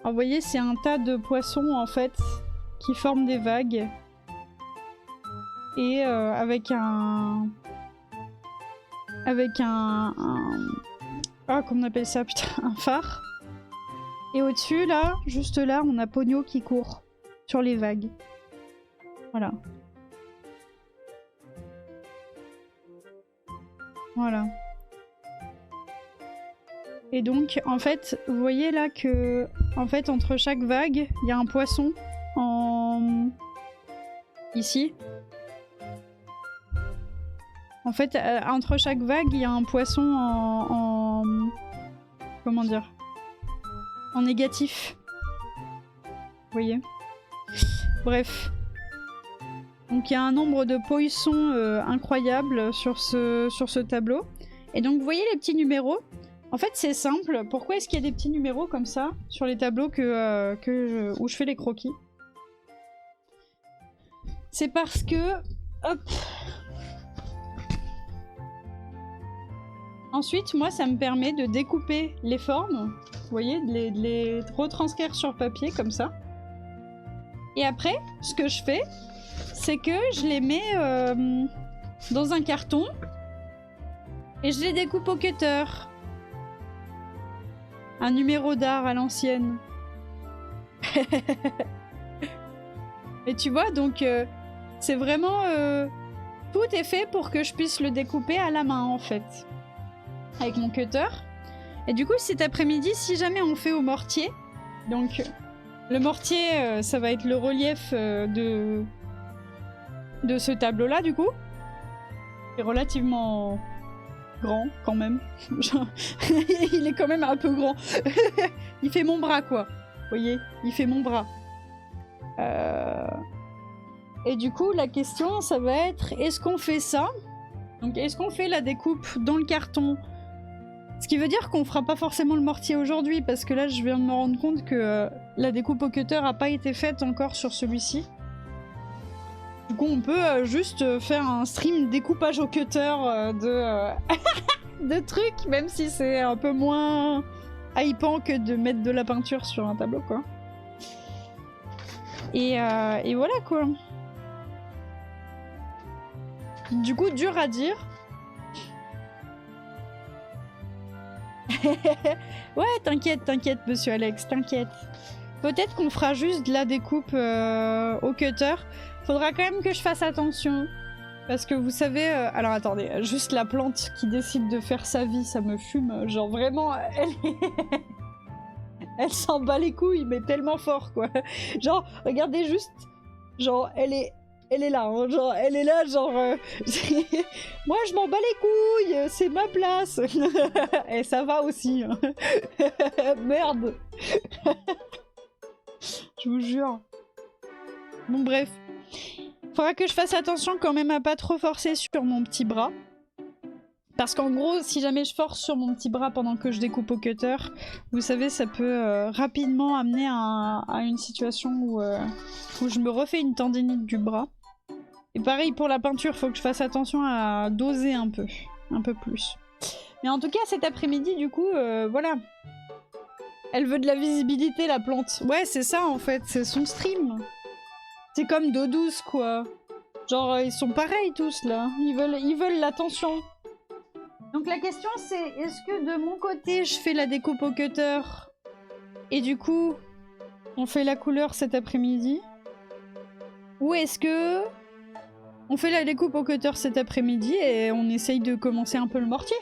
Alors, vous voyez, c'est un tas de poissons, en fait, qui forment des vagues. Et avec un... Ah, comment on appelle ça, putain, un phare. Et au-dessus, là, juste là, on a Pogno qui court sur les vagues. Voilà. Voilà. Et donc, en fait, vous voyez là que, en fait, entre chaque vague, il y a un poisson en ici. En fait, entre chaque vague, il y a un poisson en... Comment dire? En négatif. Vous voyez? Bref. Donc il y a un nombre de poissons incroyable sur ce tableau. Et donc vous voyez les petits numéros? En fait c'est simple. Pourquoi est-ce qu'il y a des petits numéros comme ça sur les tableaux où je fais les croquis? C'est parce que... Hop. Ensuite, moi, ça me permet de découper les formes, vous voyez, de les retranscrire sur papier, comme ça. Et après, ce que je fais, c'est que je les mets dans un carton et je les découpe au cutter. Un numéro d'art à l'ancienne. Et tu vois, donc, c'est vraiment... tout est fait pour que je puisse le découper à la main, en fait. Avec mon cutter. Et du coup, cet après-midi, si jamais on fait au mortier, donc le mortier, ça va être le relief de ce tableau-là, du coup. Il est relativement grand, quand même. Il est quand même un peu grand. Il fait mon bras, quoi. Vous voyez, il fait mon bras. Et du coup, la question, ça va être, est-ce qu'on fait ça? Donc, est-ce qu'on fait la découpe dans le carton? Ce qui veut dire qu'on fera pas forcément le mortier aujourd'hui, parce que là, je viens de me rendre compte que la découpe au cutter a pas été faite encore sur celui-ci. Du coup, on peut juste faire un stream découpage au cutter de trucs, même si c'est un peu moins hypant que de mettre de la peinture sur un tableau, quoi. Et voilà, quoi. Du coup, dur à dire. Ouais, t'inquiète, monsieur Alex, t'inquiète. Peut-être qu'on fera juste de la découpe au cutter. Faudra quand même que je fasse attention. Parce que vous savez... alors attendez, juste la plante qui décide de faire sa vie, ça me fume. Genre vraiment, elle s'en bat les couilles, mais tellement fort, quoi. Genre, regardez juste... Genre, elle est là, hein, genre, elle est là, genre... Moi, je m'en bats les couilles, c'est ma place. Et ça va aussi. Hein. Merde. Je vous jure. Bon, bref. Faudra que je fasse attention quand même à pas trop forcer sur mon petit bras. Parce qu'en gros, si jamais je force sur mon petit bras pendant que je découpe au cutter, vous savez, ça peut rapidement amener à une situation où je me refais une tendinite du bras. Et pareil pour la peinture, faut que je fasse attention à doser un peu plus. Mais en tout cas, cet après-midi, du coup, voilà. Elle veut de la visibilité, la plante. Ouais, c'est ça, en fait, c'est son stream. C'est comme Do12, quoi. Genre, ils sont pareils, tous, là. Ils veulent l'attention. Donc la question, c'est, est-ce que de mon côté, je fais la découpe au cutter et du coup, on fait la couleur cet après-midi? Ou est-ce que... on fait la découpe au cutter cet après-midi et on essaye de commencer un peu le mortier.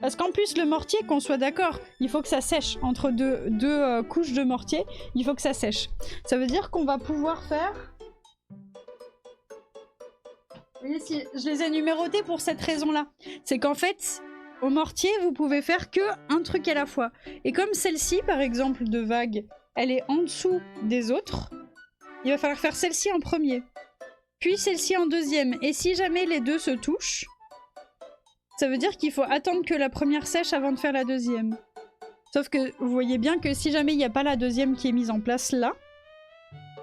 Parce qu'en plus, le mortier, qu'on soit d'accord, il faut que ça sèche. Entre deux couches de mortier, il faut que ça sèche. Ça veut dire qu'on va pouvoir faire... Vous voyez, si je les ai numérotés pour cette raison-là. C'est qu'en fait, au mortier, vous pouvez faire que un truc à la fois. Et comme celle-ci, par exemple, de vague, elle est en dessous des autres, il va falloir faire celle-ci en premier. Puis celle-ci en deuxième. Et si jamais les deux se touchent, ça veut dire qu'il faut attendre que la première sèche avant de faire la deuxième. Sauf que vous voyez bien que si jamais il n'y a pas la deuxième qui est mise en place là,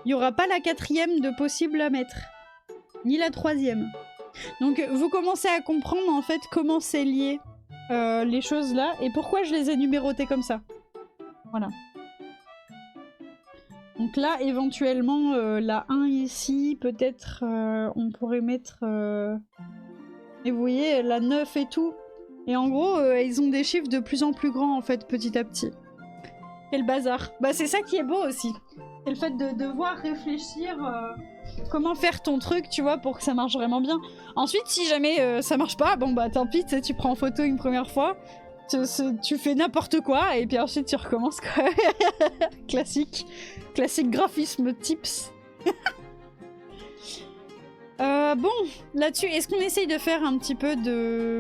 il n'y aura pas la quatrième de possible à mettre. Ni la troisième. Donc vous commencez à comprendre en fait comment c'est lié les choses là et pourquoi je les ai numérotées comme ça. Voilà. Donc là éventuellement la 1 ici, peut-être on pourrait mettre... Et vous voyez la 9 et tout. Et en gros ils ont des chiffres de plus en plus grands en fait petit à petit. Quel bazar. Bah c'est ça qui est beau aussi. C'est le fait de devoir réfléchir comment faire ton truc, tu vois, pour que ça marche vraiment bien. Ensuite, si jamais ça marche pas, bon bah tant pis, tu sais, tu prends en photo une première fois, tu fais n'importe quoi, et puis ensuite tu recommences quoi. Classique. Classique graphisme tips. Bon, là-dessus, est-ce qu'on essaye de faire un petit peu de...